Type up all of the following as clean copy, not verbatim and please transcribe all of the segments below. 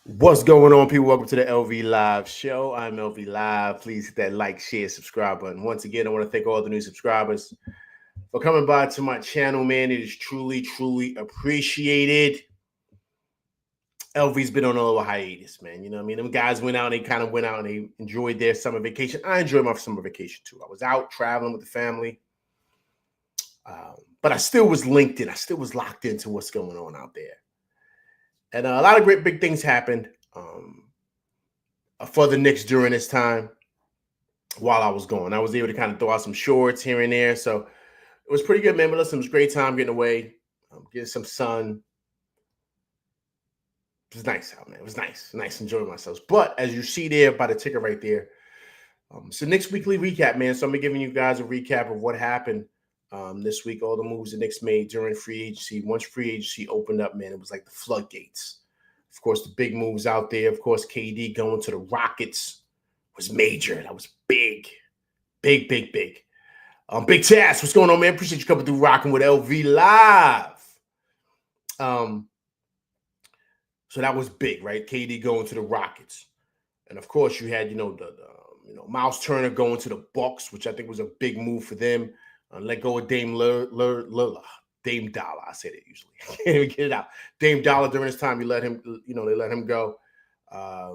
What's going on, people? Welcome to the LV Live show. I'm LV Live. Please hit that like, share, subscribe button. Once again, I want to thank all the new subscribers for coming by to my channel, man. It is truly, truly appreciated. LV's been on a little hiatus, man. You know what I mean? Them guys went out, they kind of went out and they enjoyed their summer vacation. I enjoyed my summer vacation too. I was out traveling with the family. But I still was linked in. I still was locked into what's going on out there. And a lot of great big things happened for the Knicks during this time while I was gone. I was able to kind of throw out some shorts here and there. So it was pretty good, man. But listen, it was a great time getting away, getting some sun. It was nice out, man. It was nice enjoying myself. But as you see there by the ticker right there, so Knicks weekly recap, man. So I'm giving you guys a recap of what happened this week, all the moves the Knicks made during free agency. Once free agency opened up, man, it was like the floodgates. Of course, the big moves out there. Of course, KD going to the Rockets was major. That was big. Big. Big Taz, what's going on, man? Appreciate you coming through rocking with LV Live. So that was big, right? KD going to the Rockets. And of course, you had, Miles Turner going to the Bucks, which I think was a big move for them. Let go of Dame Dollar. I said it usually. I can't even get it out. Dame Dollar during this time, they let him go. I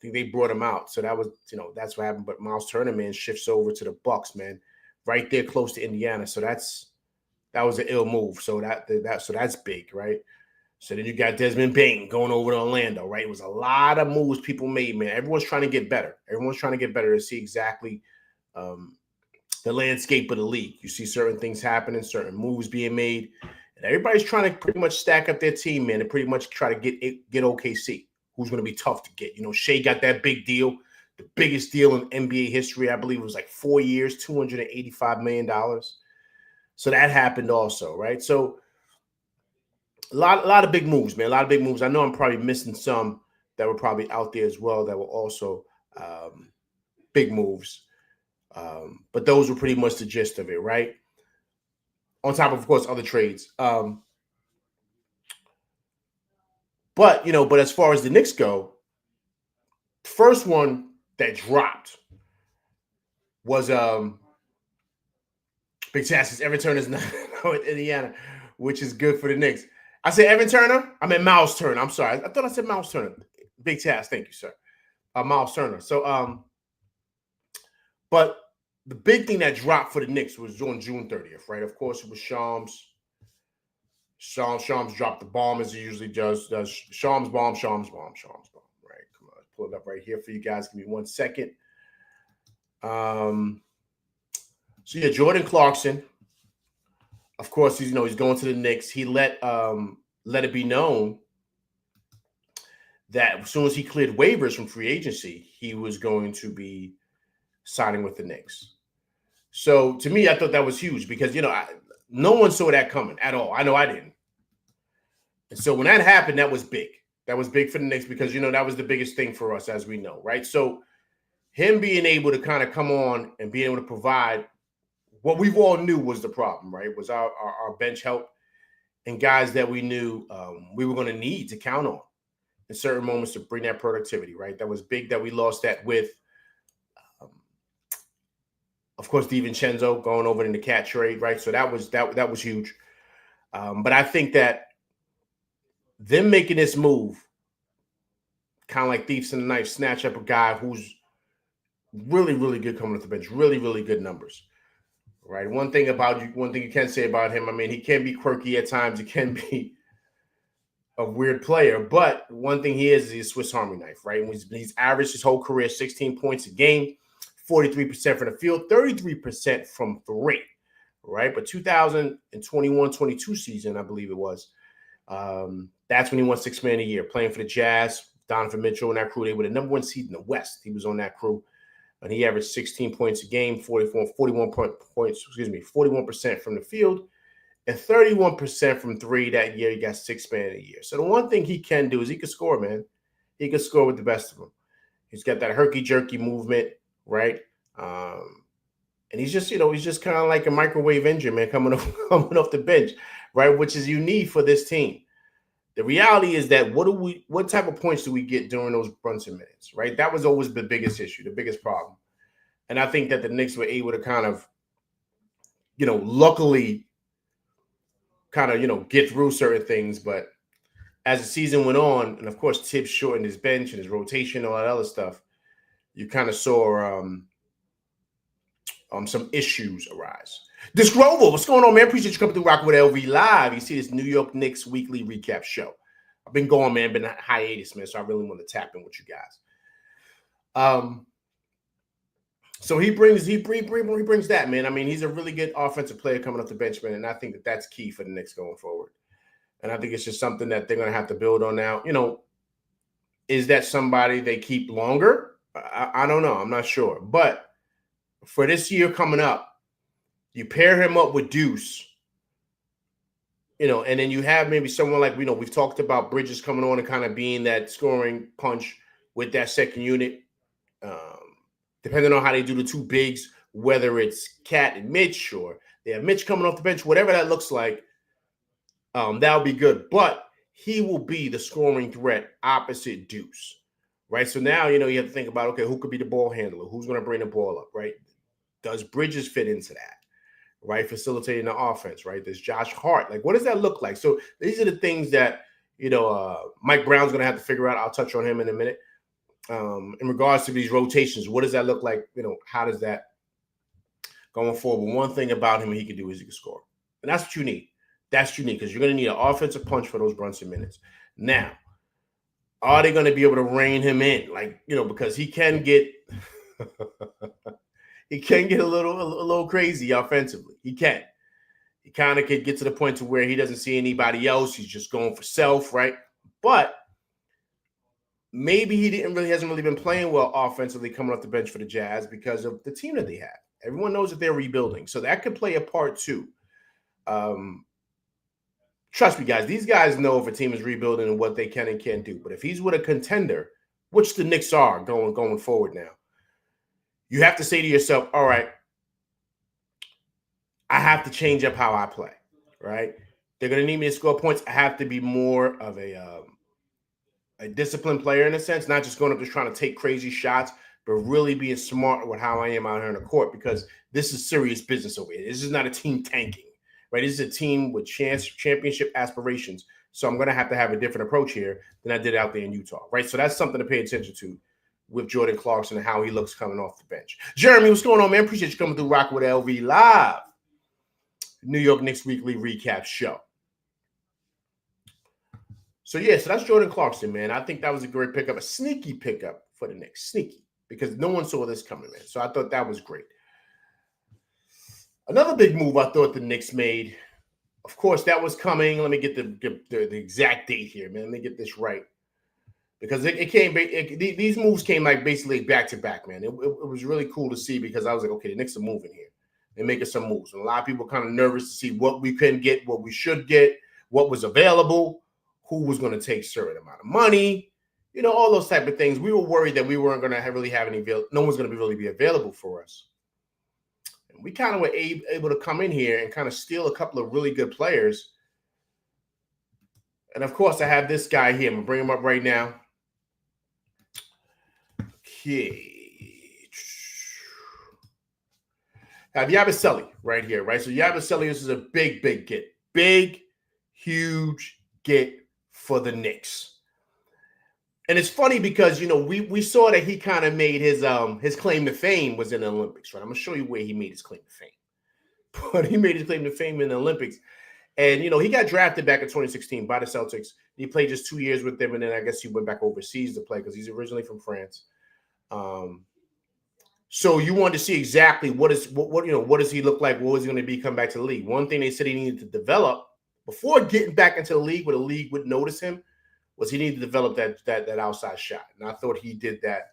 think they brought him out. So that was, that's what happened. But Miles Turner, man, shifts over to the Bucks, man, right there close to Indiana. So that was an ill move. So that's big, right? So then you got Desmond Bane going over to Orlando, right? It was a lot of moves people made, man. Everyone's trying to get better. Everyone's trying to get better to see exactly the landscape of the league. You see certain things happening, certain moves being made, and everybody's trying to pretty much stack up their team, man, and pretty much try to get OKC, who's going to be tough to get. Shea got that big deal, the biggest deal in NBA history. I believe it was like 4 years, $285 million. So that happened also, right? So a lot of big moves, man. A lot of big moves. I know I'm probably missing some that were probably out there as well that were also big moves. But those were pretty much the gist of it, right? On top of course, other trades. But as far as the Knicks go, first one that dropped was Big Chassis. Evan Turner's now in Indiana, which is good for the Knicks. I said Evan Turner. I meant Miles Turner. I'm sorry. I thought I said Miles Turner. Big Chaz. Thank you, sir. Miles Turner. So, but the big thing that dropped for the Knicks was on June 30th, right? Of course, it was Shams. Shams dropped the bomb as he usually does. Shams bomb, right? Come on, pull it up right here for you guys. Give me 1 second. So yeah, Jordan Clarkson. Of course, he's going to the Knicks. He let it be known that as soon as he cleared waivers from free agency, he was going to be signing with the Knicks. So to me, I thought that was huge because no one saw that coming at all. I know I didn't. And so when that happened, that was big. That was big for the Knicks because that was the biggest thing for us, as we know, right? So him being able to kind of come on and being able to provide what we've all knew was the problem, right? Was our bench help and guys that we knew we were going to need to count on in certain moments to bring that productivity, right? That was big that we lost that with, of course, DiVincenzo going over in the cat trade, right? So that was huge. But I think that them making this move, kind of like thieves in the night, snatch up a guy who's really, really good coming off the bench, really, really good numbers. Right. One thing you can say about him, I mean, he can be quirky at times. He can be a weird player, but one thing he is a Swiss Army knife, right? He's averaged his whole career 16 points a game, 43% from the field, 33% from three, right? But 2021-22 season, I believe it was, that's when he won $6 million a year, playing for the Jazz, Donovan Mitchell and that crew. They were the number one seed in the West. He was on that crew. And he averaged 16 points a game, 41% from the field, and 31% from three that year. He got $6 million a year. So the one thing he can do is he can score, man. He can score with the best of them. He's got that herky-jerky movement, right? And he's just kind of like a microwave engine, man, coming off the bench, right? Which is unique for this team. The reality is that what type of points do we get during those Brunson minutes, right? That was always the biggest issue, the biggest problem. And I think that the Knicks were able to kind of, luckily kind of, get through certain things. But as the season went on, and of course Tibbs shortened his bench and his rotation, all that other stuff, you kind of saw some issues arise. This Grover, what's going on, man? Appreciate you coming through Rock with LV Live. You see this New York Knicks weekly recap show. I've been going, man, been hiatus, man, so I really want to tap in with you guys. So he brings that, man. I mean, he's a really good offensive player coming off the bench, man, and I think that that's key for the Knicks going forward. And I think it's just something that they're going to have to build on now. Is that somebody they keep longer? I don't know. I'm not sure. But for this year coming up, you pair him up with Deuce, and then you have maybe someone like, we've talked about Bridges coming on and kind of being that scoring punch with that second unit. Depending on how they do the two bigs, whether it's Cat and Mitch or they have Mitch coming off the bench, whatever that looks like, that'll be good. But he will be the scoring threat opposite Deuce, right? So now, you have to think about, okay, who could be the ball handler? Who's going to bring the ball up, right? Does Bridges fit into that, right? Facilitating the offense, right? There's Josh Hart. Like, what does that look like? So these are the things that, Mike Brown's going to have to figure out. I'll touch on him in a minute. In regards to these rotations, what does that look like? How does that going forward? One thing about him he can do is he can score. And that's what you need. That's what you need, because you're going to need an offensive punch for those Brunson minutes. Now, are they going to be able to rein him in? Because he can get he can get a little crazy offensively. He can. He kind of could get to the point to where he doesn't see anybody else. He's just going for self, right? But maybe he hasn't really been playing well offensively coming off the bench for the Jazz because of the team that they have. Everyone knows that they're rebuilding. So that could play a part too. Trust me, guys, these guys know if a team is rebuilding and what they can and can't do. But if he's with a contender, which the Knicks are going forward now, you have to say to yourself, all right, I have to change up how I play, right? They're going to need me to score points. I have to be more of a disciplined player in a sense, not just going up just trying to take crazy shots, but really being smart with how I am out here on the court, because this is serious business over here. This is not a team tanking, right? This is a team with championship aspirations. So I'm going to have a different approach here than I did out there in Utah, right? So that's something to pay attention to with Jordan Clarkson and how he looks coming off the bench. Jeremy, what's going on, man? Appreciate you coming through Rock with LV Live, New York Knicks Weekly Recap Show. So that's Jordan Clarkson, man. I think that was a great pickup, a sneaky pickup for the Knicks. Sneaky, because no one saw this coming, man. So I thought that was great. Another big move I thought the Knicks made, of course, that was coming. Let me get the exact date here, man. Let me get this right. Because these moves came like basically back to back, man. It was really cool to see, because I was like, okay, the Knicks are moving here. They're making some moves. And a lot of people kind of nervous to see what we couldn't get, what we should get, what was available, who was going to take a certain amount of money, all those type of things. We were worried that we weren't going to really have any, no one's going to really be available for us. And we kind of were able to come in here and kind of steal a couple of really good players. And of course, I have this guy here. I'm going to bring him up right now. Okay. I have Yabusele right here, right? So Yabusele, this is a big get. Big, huge get for the Knicks. And it's funny because, we saw that he kind of made his claim to fame was in the Olympics, right? I'm going to show you where he made his claim to fame. But he made his claim to fame in the Olympics. And, he got drafted back in 2016 by the Celtics. He played just 2 years with them, and then I guess he went back overseas to play because he's originally from France. So you wanted to see exactly what does he look like? What is he going to be come back to the league? One thing they said he needed to develop before getting back into the league, where the league would notice him, was he needed to develop that outside shot. And I thought he did that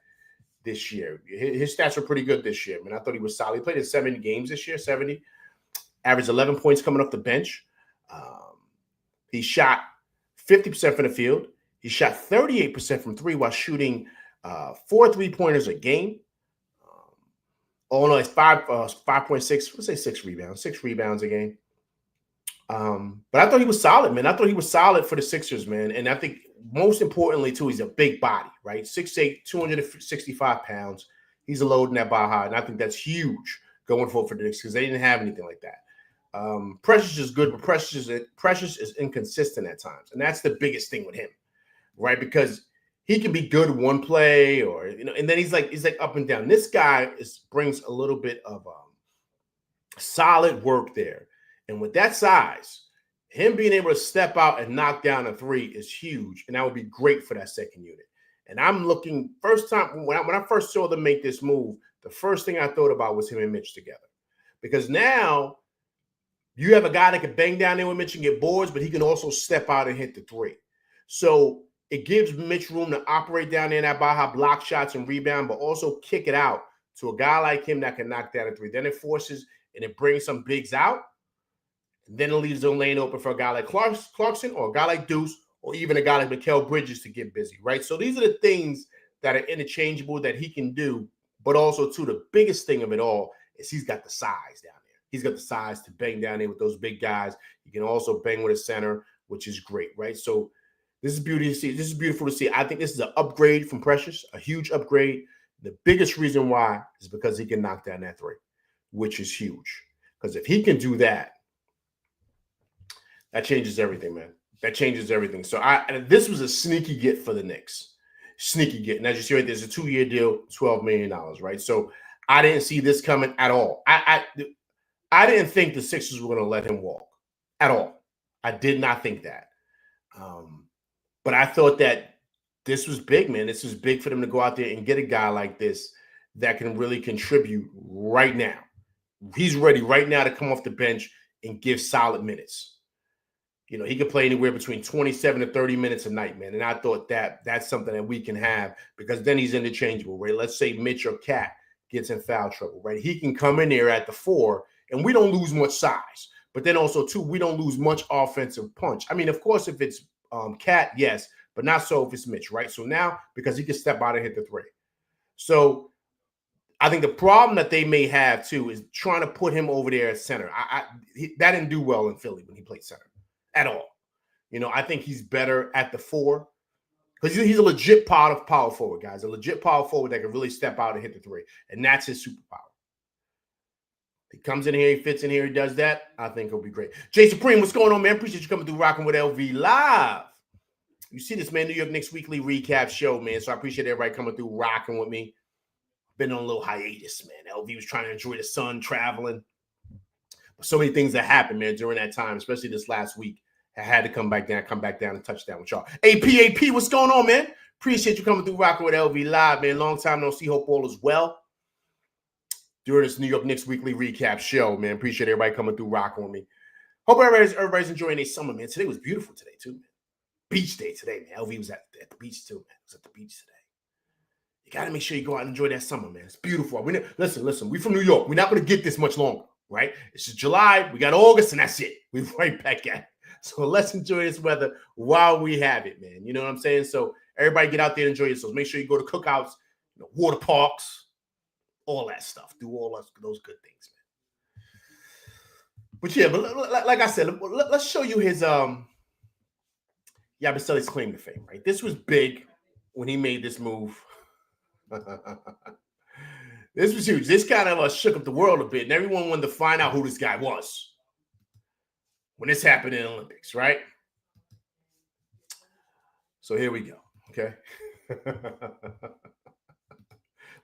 this year. His stats were pretty good this year. I mean, I thought he was solid. He played in 70 games this year, 70. Averaged 11 points coming off the bench. He shot 50% from the field. He shot 38% from three while shooting 4 3-pointers a game. It's 5.6. Let's say 6 rebounds. 6 rebounds a game. But I thought he was solid, man. I thought he was solid for the Sixers, man. And I think most importantly, too, he's a big body, right? 6'8", 265 pounds. He's a load in that Baja, and I think that's huge going forward for the Knicks because they didn't have anything like that. Precious is good, but Precious is inconsistent at times, and that's the biggest thing with him, right? Because he can be good one play, or and then he's like up and down. This guy brings a little bit of solid work there, and with that size, him being able to step out and knock down a three is huge, and that would be great for that second unit. And I'm looking first time when I first saw them make this move, the first thing I thought about was him and Mitch together, because now you have a guy that can bang down there with Mitch and get boards, but he can also step out and hit the three. So it gives Mitch room to operate down there in that Baja, block shots and rebound, but also kick it out to a guy like him that can knock down a three. Then it forces and it brings some bigs out. And then it leaves the lane open for a guy like Clarkson or a guy like Deuce or even a guy like Mikal Bridges to get busy, right? So these are the things that are interchangeable that he can do. But also, too, the biggest thing of it all is he's got the size down there. He's got the size to bang down there with those big guys. He can also bang with a center, which is great, right? So this is beautiful to see. This is beautiful to see. I think this is an upgrade from Precious, a huge upgrade. The biggest reason why is because he can knock down that three, which is huge. Because if he can do that, that changes everything, man. That changes everything. So this was a sneaky get for the Knicks. Sneaky get. And as you see right there's a 2-year deal, $12 million, right? So I didn't see this coming at all. I didn't think the Sixers were going to let him walk at all. I did not think that. But I thought that this was big, man. This was big for them to go out there and get a guy like this that can really contribute right now. He's ready right now to come off the bench and give solid minutes. He could play anywhere between 27 to 30 minutes a night, man. And I thought that's something that we can have because then he's interchangeable, right? Let's say Mitch or Cat gets in foul trouble, right? He can come in there at the 4, and we don't lose much size. But then also, too, we don't lose much offensive punch. I mean, of course, if it's Cat, yes, but not so if it's Mitch, right? So now, because he can step out and hit the 3. So I think the problem that they may have, too, is trying to put him over there at center. That didn't do well in Philly when he played center. At all. I think he's better at the 4 because he's a legit power forward, guys. A legit power forward that can really step out and hit the 3. And that's his superpower. He comes in here, he fits in here, he does that. I think he'll be great. Jay Supreme, what's going on, man? Appreciate you coming through Rocking with LV Live. You see this, man, New York Knicks weekly recap show, man. So I appreciate everybody coming through rocking with me. Been on a little hiatus, man. LV was trying to enjoy the sun, traveling. So many things that happened, man, during that time, especially this last week. I had to come back down and touch down with y'all. AP, what's going on, man? Appreciate you coming through Rocking with LV Live, man. Long time no see. Hope all is well during this New York Knicks weekly recap show, man. Appreciate everybody coming through rocking with me. Hope everybody's enjoying their summer, man. Today was beautiful today, too, man. Beach day today, man. LV was at the beach, too, man. It was at the beach today. You got to make sure you go out and enjoy that summer, man. It's beautiful. Listen, we from New York. We're not going to get this much longer. Right? It's just July. We got August, and that's it. We're right back at it. So let's enjoy this weather while we have it, man. You know what I'm saying? So everybody get out there and enjoy yourselves. Make sure you go to cookouts, water parks, all that stuff. Do all those good things, man. But yeah, but like I said, let's show you his Yabusele's claim to fame, right? This was big when he made this move. This was huge. This kind of shook up the world a bit, and everyone wanted to find out who this guy was when this happened in the Olympics, right? So here we go, okay?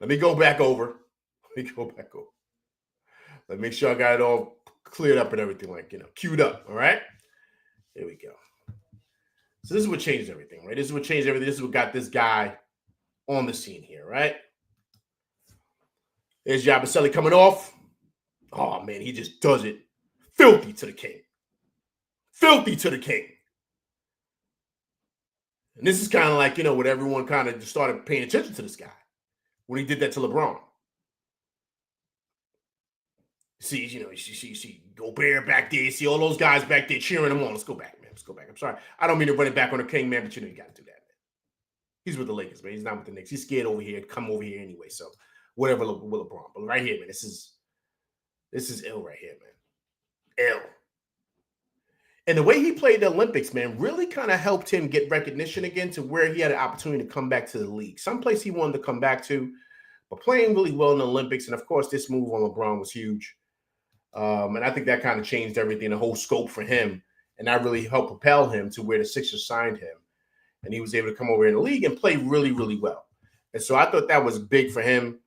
Let me go back over. Let me make sure I got it all cleared up and everything, queued up, all right? Here we go. So this is what changed everything, right? This is what changed everything. This is what got this guy on the scene here, right? There's Yabusele coming off. Oh, man, he just does it. Filthy to the king. Filthy to the king. And this is kind of like, when everyone kind of started paying attention to this guy when he did that to LeBron. See, you see Gobert back there. You see all those guys back there cheering him on. Let's go back, man. Let's go back. I'm sorry. I don't mean to run it back on the king, man, but you got to do that, man. He's with the Lakers, man. He's not with the Knicks. He's scared over here. Come over here anyway, so whatever with LeBron. But right here, man, this is ill right here, man. Ill. And the way he played the Olympics, man, really kind of helped him get recognition again to where he had an opportunity to come back to the league. Someplace he wanted to come back to, but playing really well in the Olympics. And of course, this move on LeBron was huge. And I think that kind of changed everything, the whole scope for him. And that really helped propel him to where the Sixers signed him. And he was able to come over in the league and play really, really well. And so I thought that was big for him.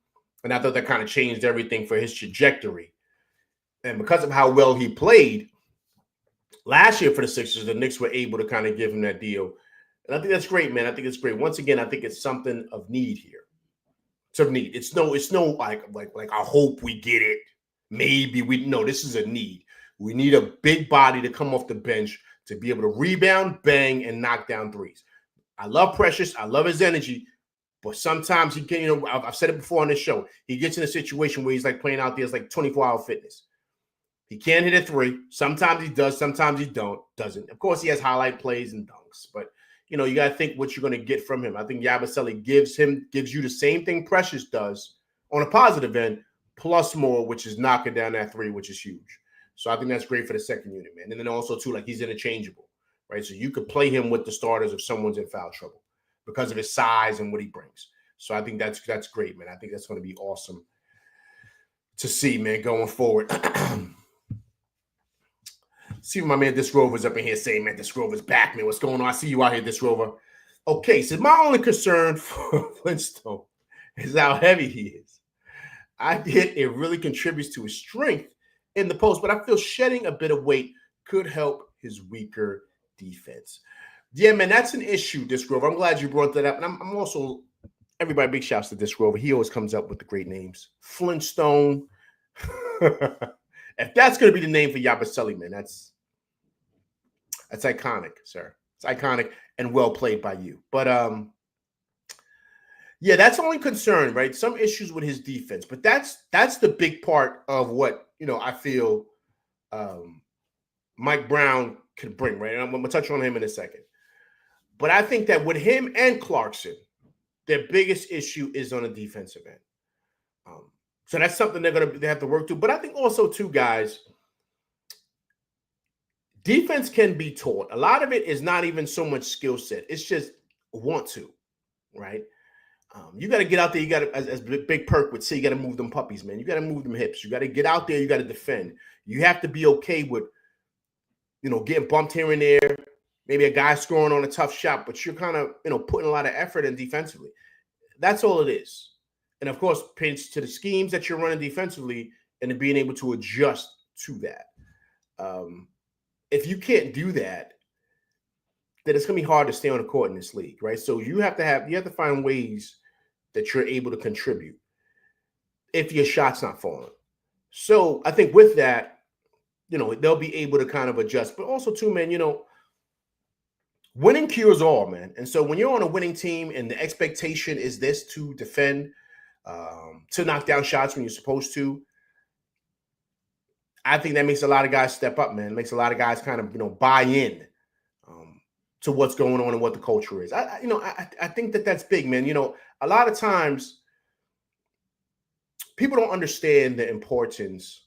And I thought that kind of changed everything for his trajectory. And because of how well he played last year for the Sixers, the Knicks were able to kind of give him that deal. And I think that's great, man. I think it's great. Once again, I think it's something of need here. It's of need. It's no like I hope we get it. Maybe this is a need. We need a big body to come off the bench to be able to rebound, bang, and knock down threes. I love Precious. I love his energy. But sometimes he can, I've said it before on this show, he gets in a situation where he's like playing out there as like 24-hour fitness. He can't hit a three. Sometimes he does. Sometimes he doesn't. Of course, he has highlight plays and dunks. But, you got to think what you're going to get from him. I think Yabusele gives you the same thing Precious does on a positive end, plus more, which is knocking down that three, which is huge. So I think that's great for the second unit, man. And then also, too, like he's interchangeable, right? So you could play him with the starters if someone's in foul trouble because of his size and what he brings. So I think that's great, man. I think that's going to be awesome to see, man, going forward. See my man Disrover's up in here saying, man, Disrover's back, man. What's going on? I see you out here, Disrover. Okay, so my only concern for Flintstone is how heavy he is. I get it really contributes to his strength in the post, but I feel shedding a bit of weight could help his weaker defense. Yeah, man, that's an issue, Disrover. I'm glad you brought that up. And I'm also, everybody, big shouts to Disrover. He always comes up with the great names. Flintstone. If that's going to be the name for Yabusele, man, that's iconic, sir. It's iconic and well played by you. But yeah, that's the only concern, right? Some issues with his defense, but that's the big part of what I feel Mike Brown could bring, right? And I'm going to touch on him in a second. But I think that with him and Clarkson, their biggest issue is on the defensive end. So that's something they have to work through. But I think also, too, guys, defense can be taught. A lot of it is not even so much skill set. It's just want to, right? You got to get out there. You got to, as Big Perk would say, you got to move them puppies, man. You got to move them hips. You got to get out there. You got to defend. You have to be okay with, getting bumped here and there. Maybe a guy scoring on a tough shot, but you're kind of, putting a lot of effort in defensively. That's all it is. And, of course, pinch to the schemes that you're running defensively and being able to adjust to that. If you can't do that, then it's going to be hard to stay on the court in this league, right? So you have to find ways that you're able to contribute if your shot's not falling. So I think with that, they'll be able to kind of adjust. But also, too, man, winning cures all, man. And so when you're on a winning team and the expectation is this to defend, to knock down shots when you're supposed to, I think that makes a lot of guys step up, man. It makes a lot of guys kind of, buy in to what's going on and what the culture is. I think that's big, man. A lot of times people don't understand the importance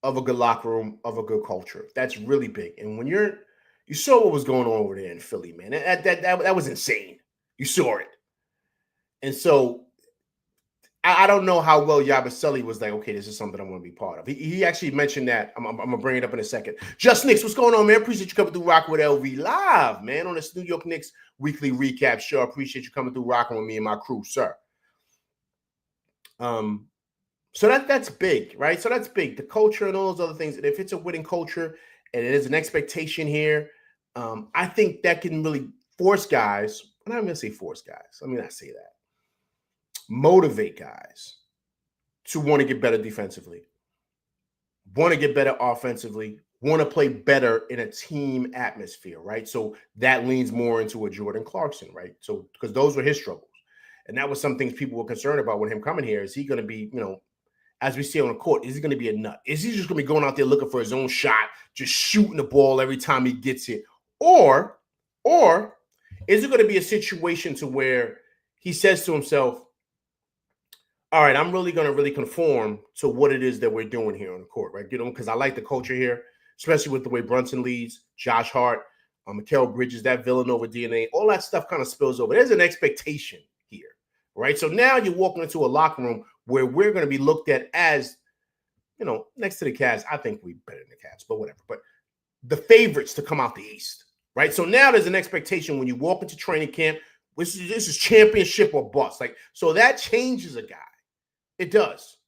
of a good locker room, of a good culture. That's really big. And when you saw what was going on over there in Philly, man, that was insane. You saw it. And so I don't know how well Yabusele was like, okay, this is something I want to be part of. He actually mentioned that. I'm going to bring it up in a second. Just Knicks, what's going on, man? Appreciate you coming through rocking with LV live, man, on this New York Knicks weekly recap show. Appreciate you coming through rocking with me and my crew, sir. So that's big, right? So that's big. The culture and all those other things. And if it's a winning culture and it is an expectation here, I think that can really force guys. I'm not going to say force guys. Let me not say that. Motivate guys to want to get better defensively, want to get better offensively, want to play better in a team atmosphere, right? So that leans more into a Jordan Clarkson, right? So because those were his struggles. And that was some things people were concerned about with him coming here. Is he going to be, as we see on the court, is he going to be a nut? Is he just going to be going out there looking for his own shot, just shooting the ball every time he gets it? Or is it going to be a situation to where he says to himself, all right, I'm really going to conform to what it is that we're doing here on the court, right? Because I like the culture here. especially with the way Brunson leads, Josh Hart, Mikal Bridges, that Villanova DNA, all that stuff kind of spills over. There's an expectation here, right? So now you're walking into a locker room where we're going to be looked at as, next to the Cavs. I think we're better than the Cavs, but whatever. But the favorites to come out the East, right? So now there's an expectation when you walk into training camp, this is championship or bust. So that changes a guy. It does.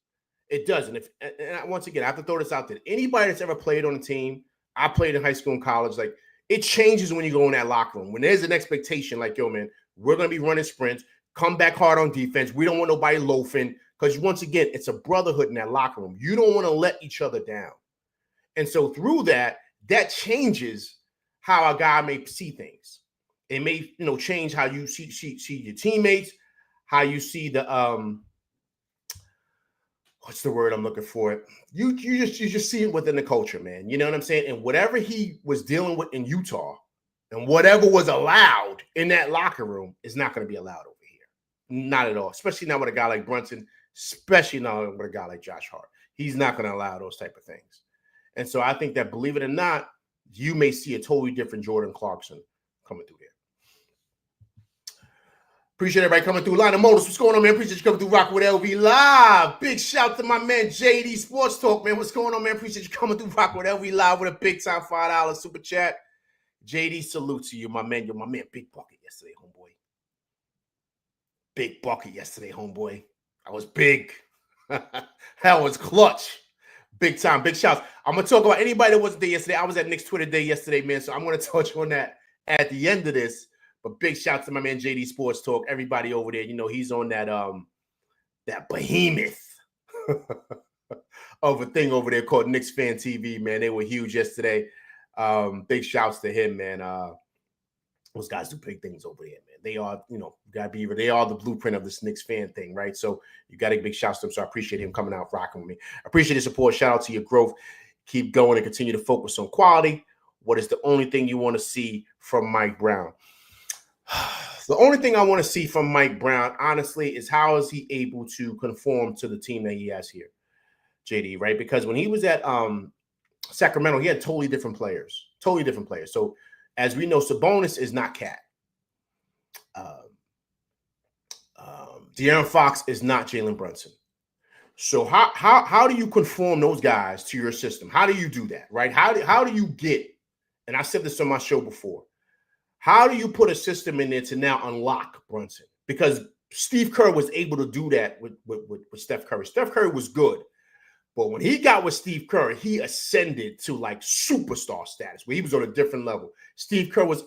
It does. And once again, I have to throw this out there. Anybody that's ever played on a team, I played in high school and college, it changes when you go in that locker room. When there's an expectation yo, man, we're going to be running sprints, come back hard on defense. We don't want nobody loafing because, once again, it's a brotherhood in that locker room. You don't want to let each other down. And so through that changes how a guy may see things. It may, change how you see your teammates, how you see the what's the word I'm looking for? You just see it within the culture, man. You know what I'm saying? And whatever he was dealing with in Utah and whatever was allowed in that locker room is not going to be allowed over here. Not at all. Especially not with a guy like Brunson, especially not with a guy like Josh Hart. He's not going to allow those type of things. And so I think that, believe it or not, you may see a totally different Jordan Clarkson coming through here. Appreciate everybody coming through. Line of Motors, what's going on, man? Appreciate you coming through Rocking with LV Live. Big shout to my man JD Sports Talk, man. What's going on, man? Appreciate you coming through Rocking with LV Live with a big time $5 super chat. JD, salute to you, my man. You're my man. Big bucket yesterday, homeboy. Big bucket yesterday, homeboy. I was big. That was clutch. Big time. Big shouts. I'm going to talk about anybody that wasn't there yesterday. I was at Knicks Twitter Day yesterday, man. So I'm going to touch on that at the end of this. But big shout to my man JD Sports Talk. Everybody over there, he's on that behemoth of a thing over there called Knicks Fan TV, man. They were huge yesterday. Big shouts to him, man. Those guys do big things over there, man. They are, they are the blueprint of this Knicks fan thing, right? So you got to give big shouts to them. So I appreciate him coming out, rocking with me. I appreciate his support. Shout out to your growth. Keep going and continue to focus on quality. What is the only thing you want to see from Mike Brown? The only thing I want to see from Mike Brown, honestly, is how is he able to conform to the team that he has here, JD, right? Because when he was at Sacramento, he had totally different players. So as we know, Sabonis is not Cat. De'Aaron Fox is not Jalen Brunson. So how do you conform those guys to your system? How do you do that, right? How do you get, and I said this on my show before, how do you put a system in there to now unlock Brunson? Because Steve Kerr was able to do that with Steph Curry. Steph Curry was good. But when he got with Steve Kerr, he ascended to superstar status where he was on a different level. Steve Kerr was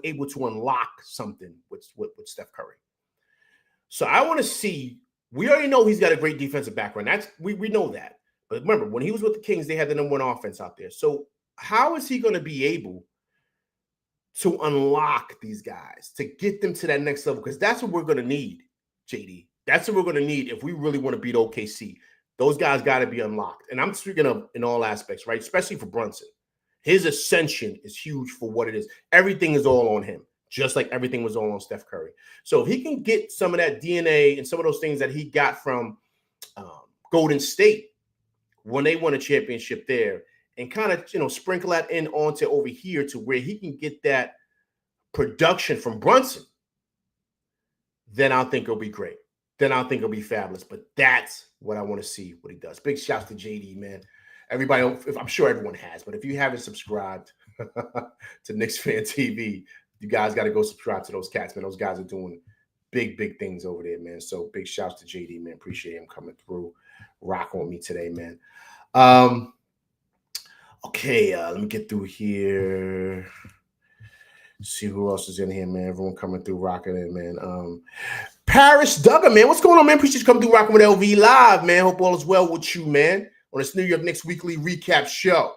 able to unlock something with Steph Curry. So I want to see, we already know he's got a great defensive background. We know that. But remember, when he was with the Kings, they had the number one offense out there. So how is he going to be able to unlock these guys, to get them to that next level? Because that's what we're going to need, JD. That's what we're going to need if we really want to beat OKC. Those guys got to be unlocked. And I'm speaking of in all aspects, right? Especially for Brunson. His ascension is huge for what it is. Everything is all on him, just like everything was all on Steph Curry. So if he can get some of that DNA and some of those things that he got from Golden State when they won a championship there, and kind of, sprinkle that in onto over here to where he can get that production from Brunson, then I think it'll be great. Then I think it'll be fabulous. But that's what I want to see, what he does. Big shouts to JD, man. Everybody, I'm sure everyone has, but if you haven't subscribed to Knicks Fan TV, you guys got to go subscribe to those cats, man. Those guys are doing big, big things over there, man. So big shouts to JD, man. Appreciate him coming through, rocking with me today, man. Okay, let me get through here. See who else is in here, man. Everyone coming through, rocking it, man. Paris Duggar, man. What's going on, man? Appreciate you coming through, rocking with LV Live, man. Hope all is well with you, man, on this New York Knicks weekly recap show.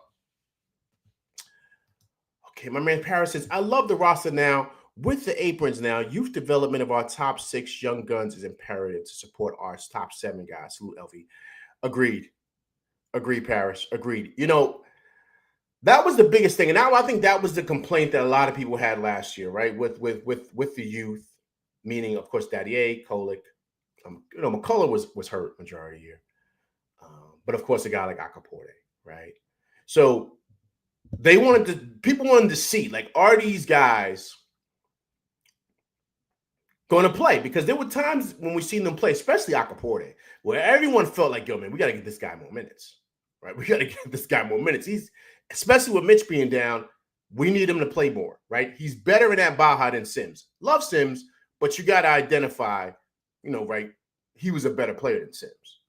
Okay, my man Paris says, I love the roster now. With the aprons now, youth development of our top 6 young guns is imperative to support our top 7 guys. Salute, LV. Agreed. Agreed, Paris. Agreed. That was the biggest thing. And now I think that was the complaint that a lot of people had last year, right? With the youth, meaning, of course, Daddier, Kolek. McCullough was hurt majority of the year. But, of course, a guy like Akaporte, right? So people wanted to see, like, are these guys going to play? Because there were times when we seen them play, especially Acapulco, where everyone felt like, yo, man, we got to get this guy more minutes, right? We got to get this guy more minutes. Especially with Mitch being down, we need him to play more, right? He's better in that Baja than Sims. Love Sims, but you got to identify, right? He was a better player than Sims.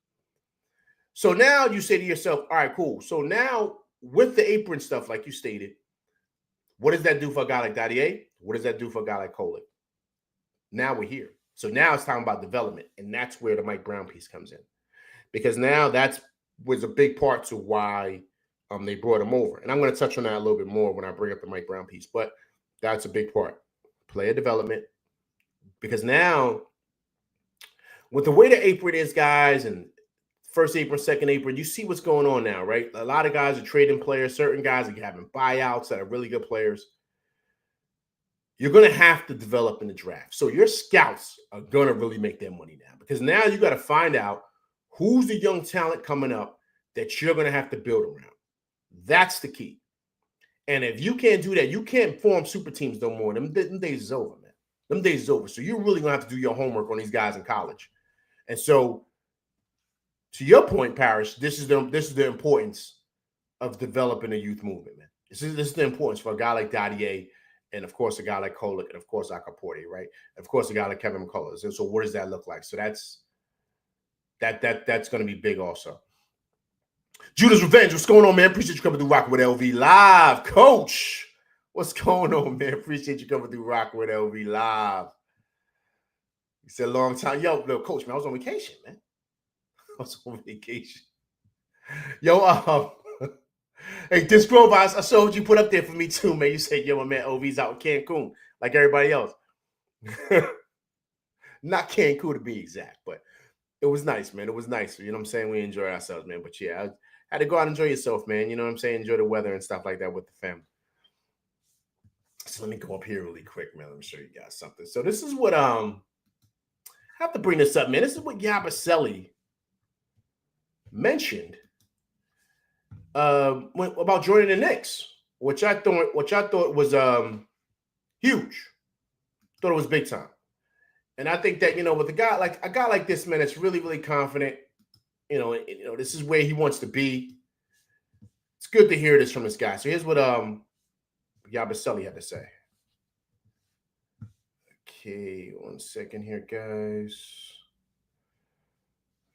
So now you say to yourself, all right, cool. So now with the apron stuff, like you stated, what does that do for a guy like Dadier? What does that do for a guy like Kolek? Now we're here. So now it's talking about development, and that's where the Mike Brown piece comes in. Because now that was a big part to why they brought him over. And I'm going to touch on that a little bit more when I bring up the Mike Brown piece, but that's a big part. Player development. Because now, with the way the apron is, guys, and first apron, second apron, you see what's going on now, right? A lot of guys are trading players. Certain guys are having buyouts that are really good players. You're going to have to develop in the draft. So your scouts are going to really make their money now, because now you got to find out who's the young talent coming up that you're going to have to build around. That's the key. And if you can't do that, you can't form super teams no more. Them days is over, man. Them days is over. So you're really going to have to do your homework on these guys in college. And so, to your point, Parrish, this is the importance of developing a youth movement, man. This is the importance for a guy like Dadier, and of course a guy like Kolek, and of course Acapulco, right? And of course a guy like Kevin McCullers. And so what does that look like? So that's going to be big also. Judas Revenge, what's going on, man? Appreciate you coming through Rocking with LV Live. Coach, what's going on, man? Appreciate you coming through Rocking with LV Live. He said, long time. Yo, Coach, man, I was on vacation, man. I was on vacation. Yo, hey, Disc Grove, I saw what you put up there for me too, man. You said, yo, my man OV's out in Cancun, like everybody else. Not Cancun to be exact, but it was nice, man. It was nice. You know what I'm saying? We enjoyed ourselves, man. But yeah, I had to go out and enjoy yourself, man. You know what I'm saying? Enjoy the weather and stuff like that with the family. So let me go up here really quick, man. Let me show you guys something. So this is what I have to bring this up, man. This is what Yabusele mentioned about joining the Knicks, which I thought was huge. Thought it was big time. And I think that, with a guy like this, man, it's really, really confident. This is where he wants to be. It's good to hear this from this guy. So here's what Yabusele had to say. Okay, 1 second here, guys.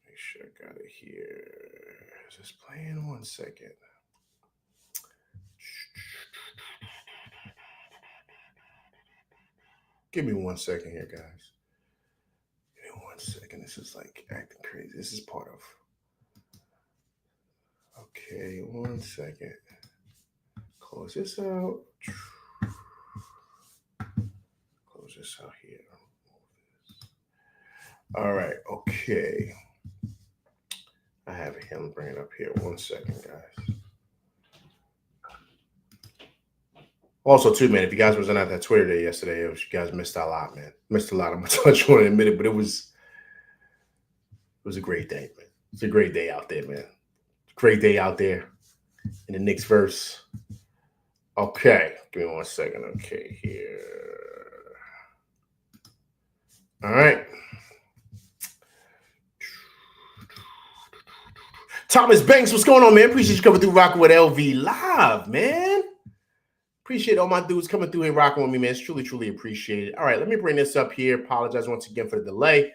Make sure I got it here. Is this playing? 1 second. Give me 1 second here, guys. Give me 1 second. This is like acting crazy. This is part of. Okay, 1 second. Close this out. Close this out here. All right. Okay. I have it here. I'm bringing it up here. 1 second, guys. Also, too, man, if you guys wasn't at that Twitter day yesterday, you guys missed a lot, man. Missed a lot. I'm going to touch on it in a minute, but it was a great day, man. It's a great day out there, man. Great day out there in the Knicks verse. Okay. Give me 1 second. Okay, here. All right. Thomas Banks, what's going on, man? Appreciate you coming through Rocking with LV Live, man. Appreciate all my dudes coming through and rocking with me, man. It's truly, truly appreciated. All right, let me bring this up here. Apologize once again for the delay.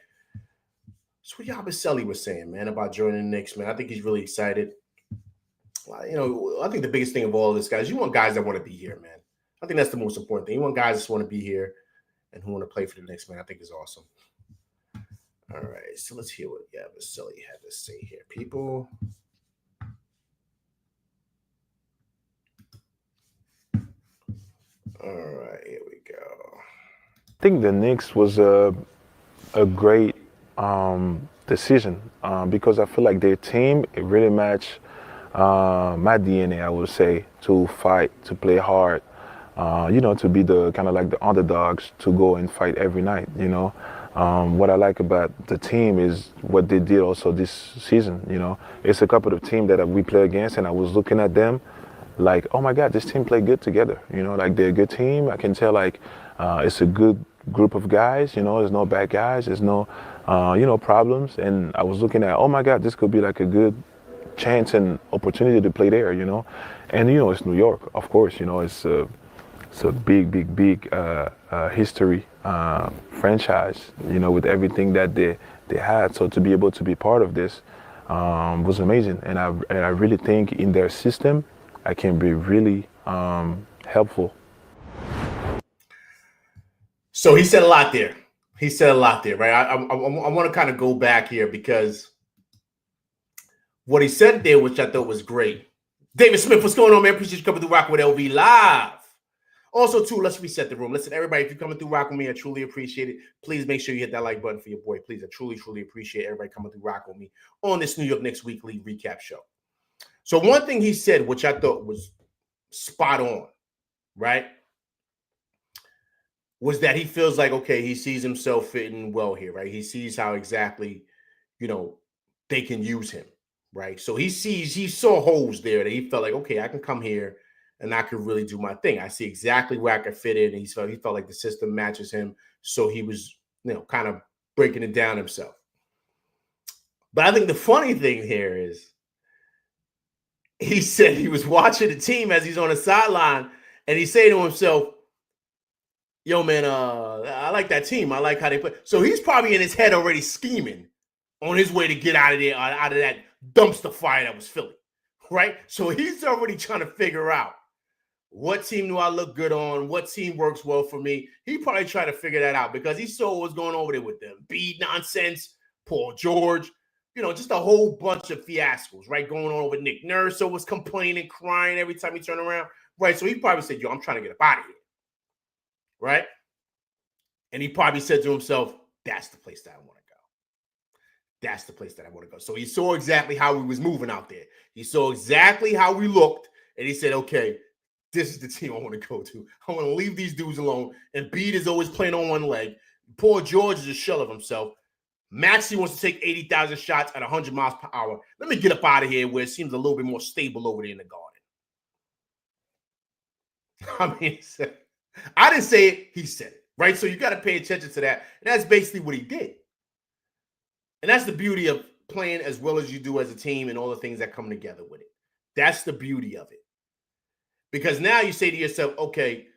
That's what Yabusele was saying, man, about joining the Knicks, man. I think he's really excited. I think the biggest thing of all this, guys, you want guys that want to be here, man. I think that's the most important thing. You want guys that just want to be here and who want to play for the Knicks, man. I think it's awesome. All right, so let's hear what Yabusele had to say here, people. All right, here we go. I think the Knicks was a great decision because I feel like their team, it really matched my DNA, I would say, to fight, to play hard, to be the kind of like the underdogs, to go and fight every night, What I like about the team is what they did also this season, It's a couple of teams that we play against, and I was looking at them, like, oh my God, this team played good together. Like they're a good team. I can tell like it's a good group of guys. There's no bad guys. There's no problems. And I was looking at, oh my God, this could be like a good chance and opportunity to play there. And it's New York, of course. It's a big history franchise. With everything that they had. So to be able to be part of this was amazing. And I really think in their system, I can be really helpful. So he said a lot there. He said a lot there, right? I want to kind of go back here because what he said there, which I thought was great. David Smith, what's going on, man? Appreciate you coming through Rock with LV Live. Also, too, let's reset the room. Listen, everybody, if you're coming through Rock with me, I truly appreciate it. Please make sure you hit that like button for your boy. Please, I truly appreciate everybody coming through Rock with me on this New York Knicks Weekly Recap Show. So one thing he said, which I thought was spot on, right, was that he feels like, okay, he sees himself fitting well here, right? He sees how exactly, they can use him, right? So he saw holes there that he felt like, okay, I can come here and I could really do my thing. I see exactly where I could fit in. And he felt like the system matches him. So he was, kind of breaking it down himself. But I think the funny thing here is he said he was watching the team as he's on the sideline and he said to himself, yo, man, I like that team. I like how they play. So he's probably in his head already scheming on his way to get out of there, out of that dumpster fire that was Philly, right? So he's already trying to figure out what team do I look good on? What team works well for me? He probably tried to figure that out because he saw what was going over there with them. Embiid nonsense, Paul George, just a whole bunch of fiascos, right? Going on with Nick Nurse. So was complaining, crying every time he turned around, right? So he probably said, yo, I'm trying to get up out of here, right? And he probably said to himself, that's the place that I want to go. That's the place that I want to go. So he saw exactly how we was moving out there. He saw exactly how we looked. And he said, okay, this is the team I want to go to. I want to leave these dudes alone. And Embiid is always playing on one leg. Poor George is a shell of himself. Maxey wants to take 80,000 shots at 100 miles per hour. Let me get up out of here where it seems a little bit more stable over there in the Garden. I mean, I didn't say it. He said it, right? So you got to pay attention to that. And that's basically what he did. And that's the beauty of playing as well as you do as a team and all the things that come together with it. That's the beauty of it. Because now you say to yourself, okay,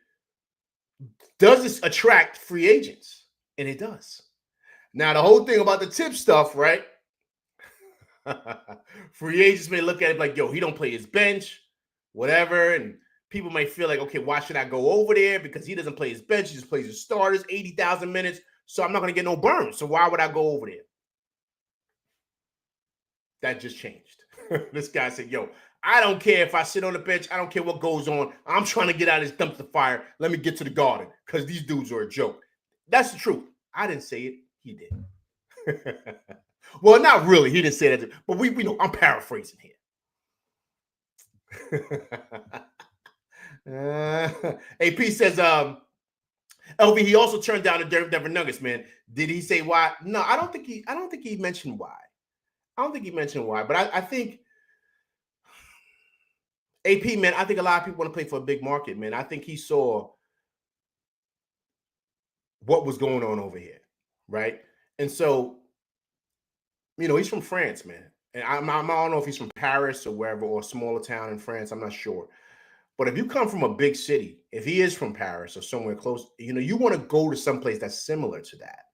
does this attract free agents? And it does. Now, the whole thing about the tip stuff, right? Free agents may look at it like, yo, he don't play his bench, whatever. And people may feel like, okay, why should I go over there? Because he doesn't play his bench. He just plays his starters, 80,000 minutes. So I'm not going to get no burn. So why would I go over there? That just changed. This guy said, yo, I don't care if I sit on the bench. I don't care what goes on. I'm trying to get out of this dumpster fire. Let me get to the Garden because these dudes are a joke. That's the truth. I didn't say it. He did. Well, not really. He didn't say that. But we know. I'm paraphrasing here. AP says, LV, he also turned down the Denver Nuggets, man. Did he say why? No, I don't think he mentioned why. But I think AP, man, I think a lot of people want to play for a big market, man. I think he saw what was going on over here, right? And so, he's from France, man. And I don't know if he's from Paris or wherever, or a smaller town in France. I'm not sure. But if you come from a big city, if he is from Paris or somewhere close, you want to go to someplace that's similar to that.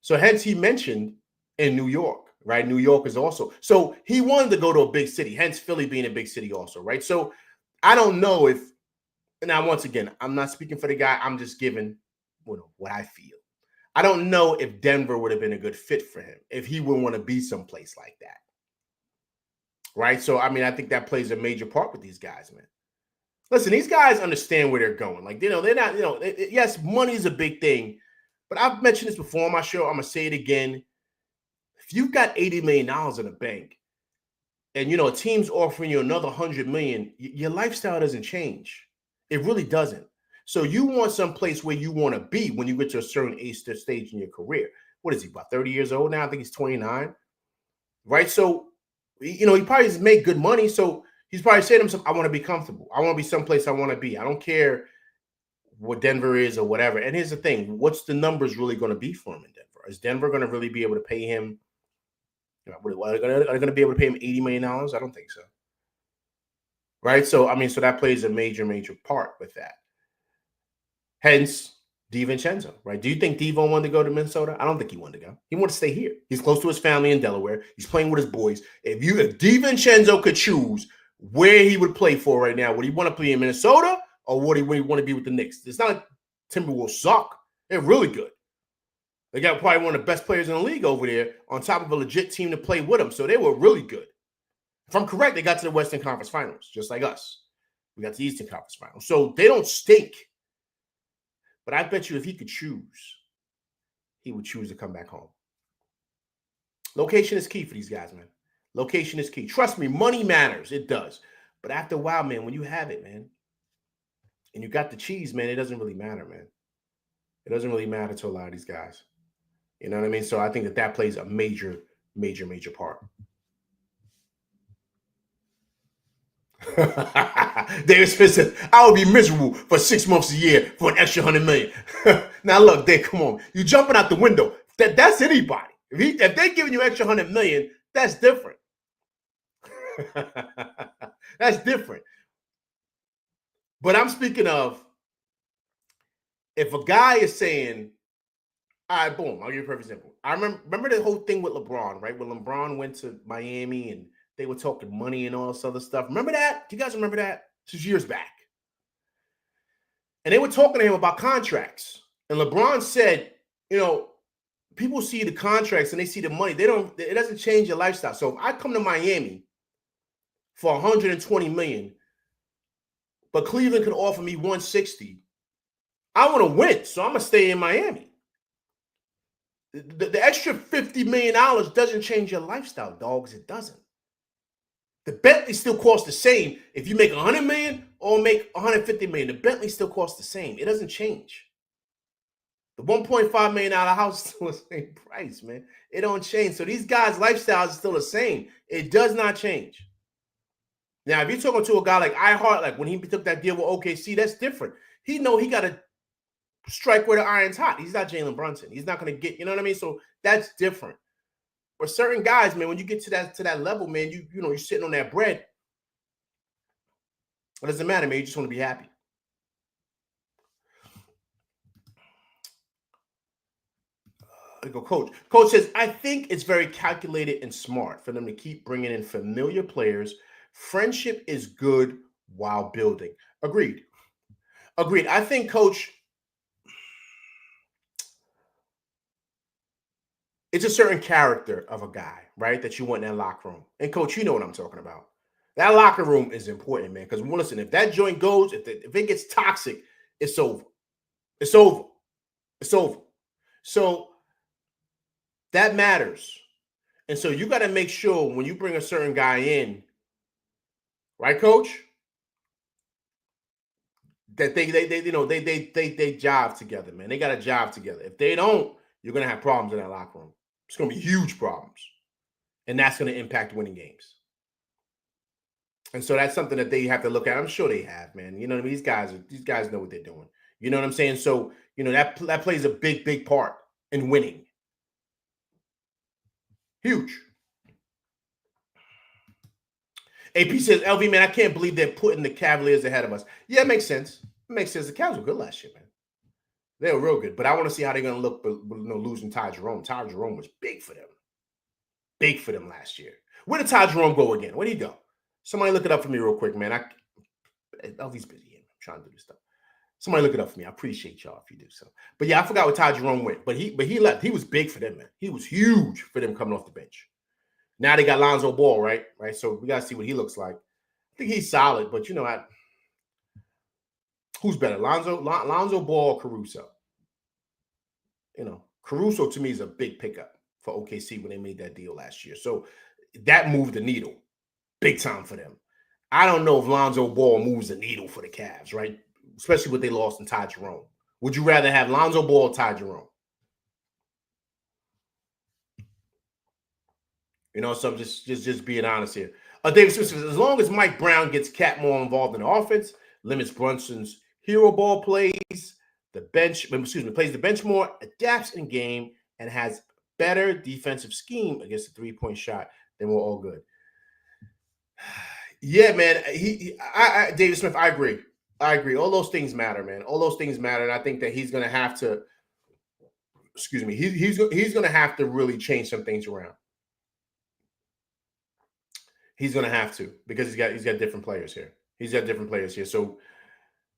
So hence he mentioned in New York. Right? New York is also. So he wanted to go to a big city, hence Philly being a big city also, right? So I don't know if, now once again, I'm not speaking for the guy. I'm just giving what I feel. I don't know if Denver would have been a good fit for him, if he would want to be someplace like that. Right? So, I mean, I think that plays a major part with these guys, man. Listen, these guys understand where they're going. Like, they're not, yes, money is a big thing, but I've mentioned this before on my show. I'm going to say it again. If you've got $80 million in the bank and, a team's offering you another $100 million, your lifestyle doesn't change. It really doesn't. So you want some place where you want to be when you get to a certain stage in your career. What is he, about 30 years old now? I think he's 29, right? So, he probably has made good money. So He's probably saying to himself, I want to be comfortable. I want to be someplace I want to be. I don't care what Denver is or whatever. And here's the thing. What's the numbers really going to be for him in Denver? Is Denver going to really be able to pay him? Are they going to be able to pay him $80 million? I don't think so. Right? So, I mean, so that plays a major, major part with that. Hence, DiVincenzo, right? Do you think Devo wanted to go to Minnesota? I don't think he wanted to go. He wanted to stay here. He's close to his family in Delaware. He's playing with his boys. If DiVincenzo could choose where he would play for right now, would he want to play in Minnesota or would he want to be with the Knicks? It's not like Timberwolves suck. They're really good. They got probably one of the best players in the league over there on top of a legit team to play with them. So they were really good. If I'm correct, they got to the Western Conference Finals, just like us. We got to the Eastern Conference Finals. So they don't stink. But I bet you if he could choose, he would choose to come back home. Location is key for these guys, man. Location is key. Trust me, money matters. It does. But after a while, man, when you have it, man, and you got the cheese, man, it doesn't really matter, man. It doesn't really matter to a lot of these guys. You know what I mean? So I think that plays a major, major, major part. David Smith said, I would be miserable for 6 months a year for an extra $100 million. Now look, Dave, come on. You jumping out the window. That's anybody. If they're giving you extra $100 million, that's different. That's different. But I'm speaking of if a guy is saying, all right, boom, I'll give you a perfect example. I remember the whole thing with LeBron, right? When LeBron went to Miami and they were talking money and all this other stuff. Remember that? Do you guys remember that? This was years back. And they were talking to him about contracts. And LeBron said, you know, people see the contracts and they see the money. It doesn't change your lifestyle. So if I come to Miami for $120 million, but Cleveland can offer me $160, I want to win. So I'm going to stay in Miami. The extra $50 million doesn't change your lifestyle, dogs. It doesn't. The Bentley still costs the same if you make $100 million or make $150 million. The Bentley still costs the same. It doesn't change. The $1.5 million house is still the same price, man. It don't change. So these guys' lifestyles are still the same. It does not change. Now, if you're talking to a guy like iHeart, like when he took that deal with OKC, that's different. He got to strike where the iron's hot. He's not Jalen Brunson. He's not going to get, you know what I mean? So that's different. For certain guys, man, when you get to that level, man, you're sitting on that bread. It doesn't matter, man. You just want to be happy. Go, Coach. Coach says, I think it's very calculated and smart for them to keep bringing in familiar players. Friendship is good while building. Agreed. I think, Coach, it's a certain character of a guy, right, that you want in that locker room. And, Coach, you know what I'm talking about. That locker room is important, man, because, listen, if that joint goes, if it gets toxic, it's over. It's over. It's over. So that matters. And so you got to make sure when you bring a certain guy in, right, Coach, that they jive together, man. They got to jive together. If they don't, you're going to have problems in that locker room. It's going to be huge problems. And that's going to impact winning games. And so that's something that they have to look at. I'm sure they have, man. You know what I mean? These guys know what they're doing. You know what I'm saying? So, that plays a big, big part in winning. Huge. AP says, LV, man, I can't believe they're putting the Cavaliers ahead of us. Yeah, it makes sense. It makes sense. The Cavs were good last year, man. They were real good. But I want to see how they're going to look losing Ty Jerome. Ty Jerome was big for them. Big for them last year. Where did Ty Jerome go again? Where did he go? Somebody look it up for me real quick, man. LV's busy. I'm trying to do this stuff. Somebody look it up for me. I appreciate y'all if you do so. But yeah, I forgot where Ty Jerome went. But he left. He was big for them, man. He was huge for them coming off the bench. Now they got Lonzo Ball, right? So we got to see what he looks like. I think he's solid, but who's better, Lonzo Ball or Caruso? Caruso to me is a big pickup for OKC when they made that deal last year. So that moved the needle big time for them. I don't know if Lonzo Ball moves the needle for the Cavs, right? Especially what they lost in Ty Jerome. Would you rather have Lonzo Ball or Ty Jerome? So I'm just being honest here. David Smith says, as long as Mike Brown gets Cat more involved in the offense, limits Brunson's hero ball plays, plays the bench more, adapts in game, and has better defensive scheme against the 3-point shot, then we're all good. Yeah, man. David Smith, I agree. All those things matter, man. All those things matter, and I think that he's going to have to. Excuse me. He's going to have to really change some things around. He's going to have to, because he's got different players here. So,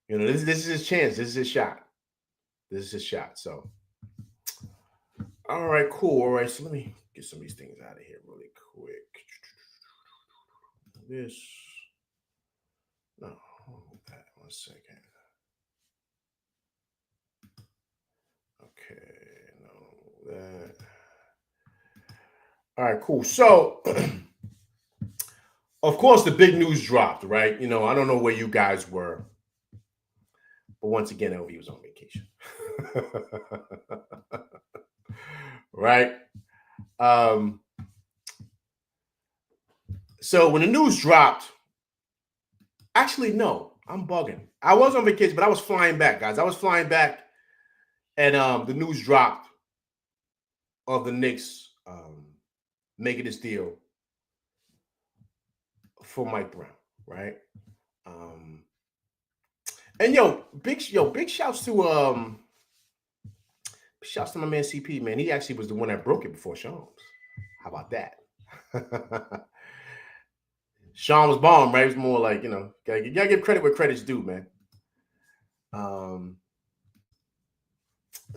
this is his chance. This is his shot. So, all right, cool. All right, so let me get some of these things out of here really quick. That 1 second. Okay, no, that. All right, cool. So, of course, the big news dropped, right? I don't know where you guys were, but once again, LV was on vacation. Right? So when the news dropped, actually, no, I'm bugging. I was on vacation, but I was flying back, guys. I was flying back, and the news dropped of the Knicks making this deal for Mike Brown, right? And big shouts to my man CP, man. He actually was the one that broke it before Shams. How about that? Sean was bomb, right? It was more like, gotta give credit where credit's due, man.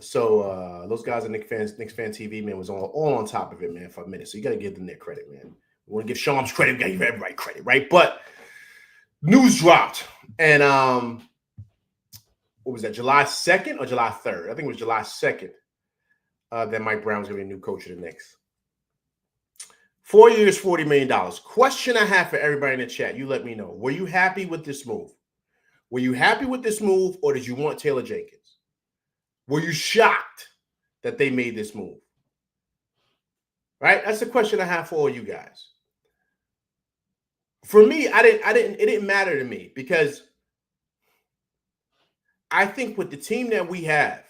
So those guys at Knicks Fan TV, man, was all on top of it, man, for a minute. So you gotta give them their credit, man. We want to give Shams credit, we gotta give everybody credit, right? But news dropped, and what was that, July 2nd or July 3rd? I think it was July 2nd that Mike Brown was gonna be a new coach of the Knicks. 4 years, $40 million. Question I have for everybody in the chat. You let me know. Were you happy with this move? Or did you want Taylor Jenkins? Were you shocked that they made this move? Right? That's the question I have for all you guys. For me, it didn't matter to me, because I think with the team that we have,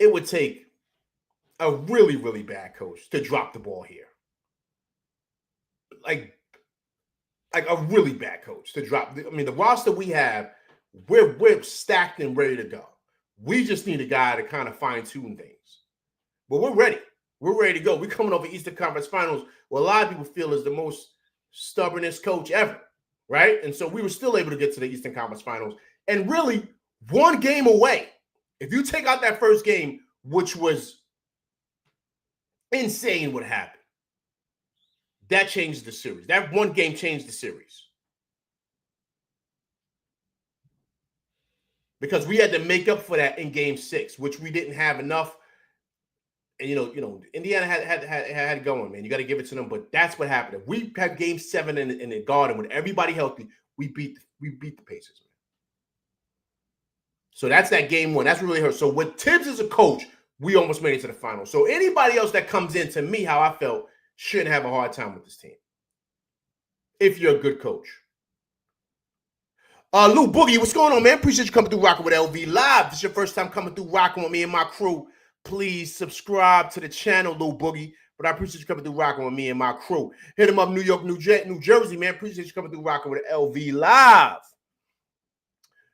it would take a really, really bad coach to drop the ball here. Like a really bad coach to drop. The roster we have, we're stacked and ready to go. We just need a guy to kind of fine-tune things. But we're ready. We're ready to go. We're coming over Eastern Conference Finals, where a lot of people feel is the most stubbornest coach ever, right? And so we were still able to get to the Eastern Conference Finals, and really one game away. If you take out that first game, which was insane what happened, that changed the series. That one game changed the series, because we had to make up for that in Game 6, which we didn't have enough. And Indiana had it going, man. You got to give it to them. But that's what happened. If we had Game 7 in the Garden with everybody healthy, we beat the Pacers, man. So that's that Game 1. That's really hurt. So with Tibbs as a coach, we almost made it to the finals. So anybody else that comes in, to me, how I felt, shouldn't have a hard time with this team, if you're a good coach. Lou Boogie, what's going on, man? Appreciate you coming through rocking with LV Live. If this is your first time coming through rocking with me and my crew, please subscribe to the channel, Lou Boogie. But I appreciate you coming through rocking with me and my crew. Hit him up, New York, New Jersey, man. Appreciate you coming through rocking with LV Live.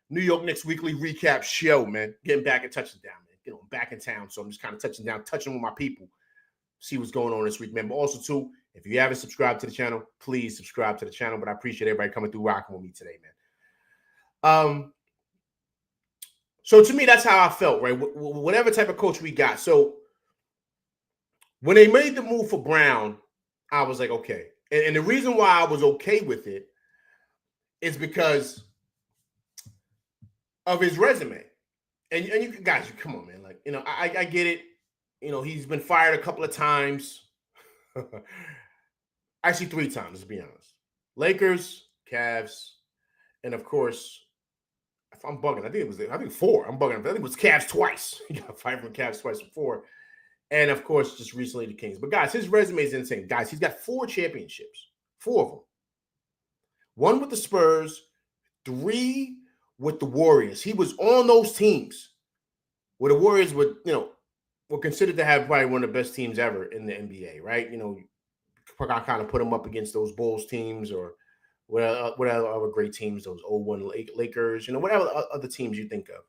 New York Knicks weekly recap show, man. Getting back and touching down, man. Back in town. So I'm just kind of touching with my people. See what's going on this week, man. But also, too, if you haven't subscribed to the channel, please subscribe to the channel. But I appreciate everybody coming through rocking with me today, man. So to me, that's how I felt, right? Whatever type of coach we got. So when they made the move for Brown, I was like, okay. And the reason why I was okay with it is because of his resume. And you guys, come on, man. Like, I get it. He's been fired a couple of times. Actually, 3 times, let's be honest. Lakers, Cavs, and of course, if I'm bugging, I think 4. I'm bugging. I think it was Cavs twice. He got fired from Cavs twice before. And of course, just recently the Kings. But guys, his resume is insane. Guys, he's got 4 championships. 4 of them. 1 with the Spurs, 3 with the Warriors. He was on those teams where the Warriors were considered to have probably one of the best teams ever in the NBA, right? I kind of put them up against those Bulls teams or whatever other great teams, those 01 Lakers, whatever other teams you think of.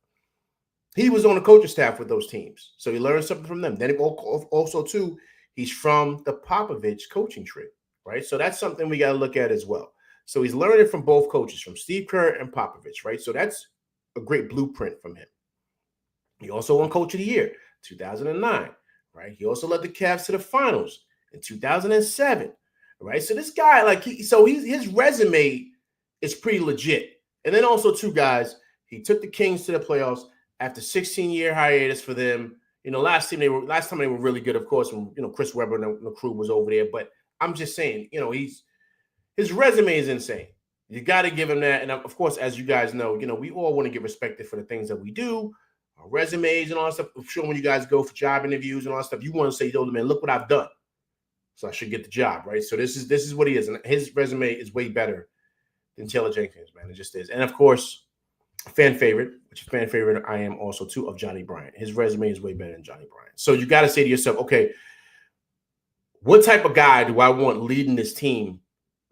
He was on the coaching staff with those teams. So he learned something from them. Then also, too, he's from the Popovich coaching tree, right? So that's something we got to look at as well. So he's learning from both coaches, from Steve Kerr and Popovich, right? So that's a great blueprint from him. He also won Coach of the Year, 2009, right? He also led the Cavs to the finals in 2007, right? So this guy, his resume is pretty legit. And then also, too, guys, he took the Kings to the playoffs after 16-year hiatus for them. Last time they were really good, of course, when Chris Webber and the crew was over there. But I'm just saying, his resume is insane. You got to give him that. And of course, as you guys know, we all want to get respected for the things that we do, our resumes and all that stuff. I'm sure when you guys go for job interviews and all that stuff, you want to say, yo, man, look what I've done. So I should get the job, right? So this is what he is. And his resume is way better than Taylor Jenkins, man. It just is. And of course, fan favorite I am also too, of Johnny Bryant. His resume is way better than Johnny Bryant. So you got to say to yourself, okay, what type of guy do I want leading this team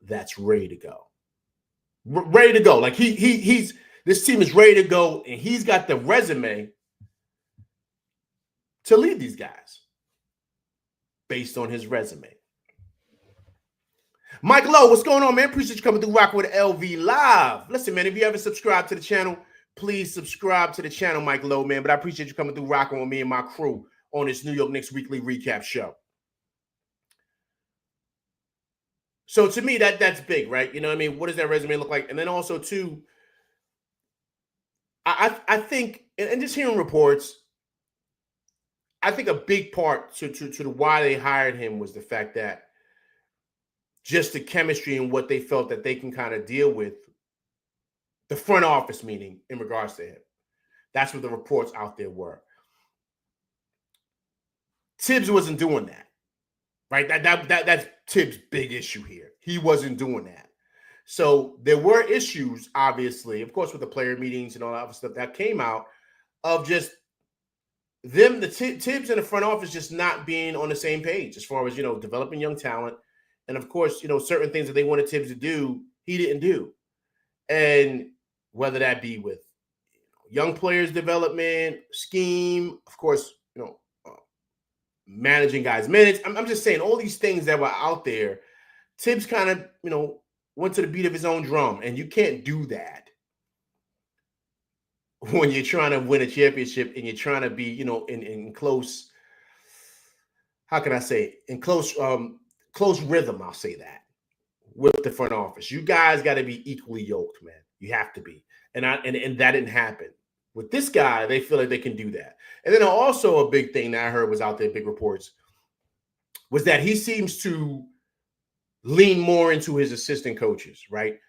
that's ready to go? Ready to go. Like he's this team is ready to go, and he's got the resume to lead these guys based on his resume. Mike Lowe, what's going on, man? Appreciate you coming through rocking with LV Live. Listen, man, if you haven't subscribed to the channel, please subscribe to the channel, Mike Lowe, man. But I appreciate you coming through rocking with me and my crew on this New York Knicks weekly recap show. So to me, that's big, right? You know what I mean? What does that resume look like? And then also, too, I think, and just hearing reports, I think a big part to why they hired him was the fact that just the chemistry and what they felt that they can kind of deal with the front office, meaning in regards to him. That's what the reports out there were. Tibbs wasn't doing that, right? That's Tibbs' big issue here. He wasn't doing that. So there were issues, obviously, of course, with the player meetings and all that other stuff that came out of just them, the Tibbs and the front office just not being on the same page as far as, developing young talent. And of course, certain things that they wanted Tibbs to do, he didn't do. And whether that be with young players development, scheme, of course, managing guys' minutes. I'm just saying all these things that were out there, Tibbs kind of, went to the beat of his own drum. And you can't do that when you're trying to win a championship and you're trying to be, in close, how can I say, in close rhythm, I'll say that, with the front office. You guys got to be equally yoked, man. You have to be. And that didn't happen. With this guy, they feel like they can do that. And then also a big thing that I heard was out there, big reports, was that he seems to lean more into his assistant coaches, right?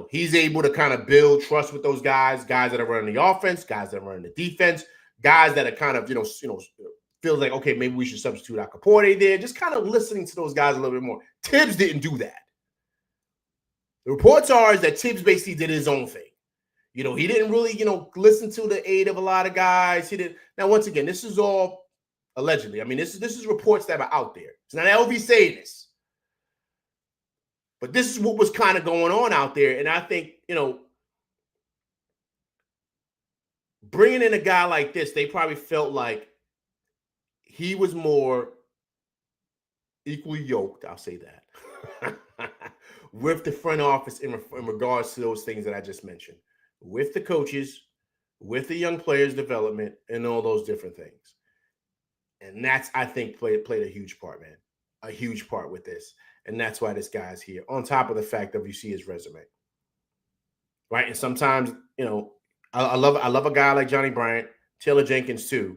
He's able to kind of build trust with those guys that are running the offense, guys that are running the defense, guys that are kind of, feels like, okay, maybe we should substitute our Capote there. Just kind of listening to those guys a little bit more. Tibbs didn't do that. The reports are is that Tibbs basically did his own thing. He didn't really, listen to the aid of a lot of guys. He didn't. Now, once again, this is all allegedly. I mean, this is reports that are out there. It's not LV saying this. But this is what was kind of going on out there. And I think, bringing in a guy like this, they probably felt like he was more equally yoked, I'll say that, with the front office in regards to those things that I just mentioned, with the coaches, with the young players' development, and all those different things. And that's, I think, played a huge part, man, a huge part with this. And that's why this guy's here, on top of the fact that you see his resume, right? And sometimes, I love a guy like Johnny Bryant, Taylor Jenkins too.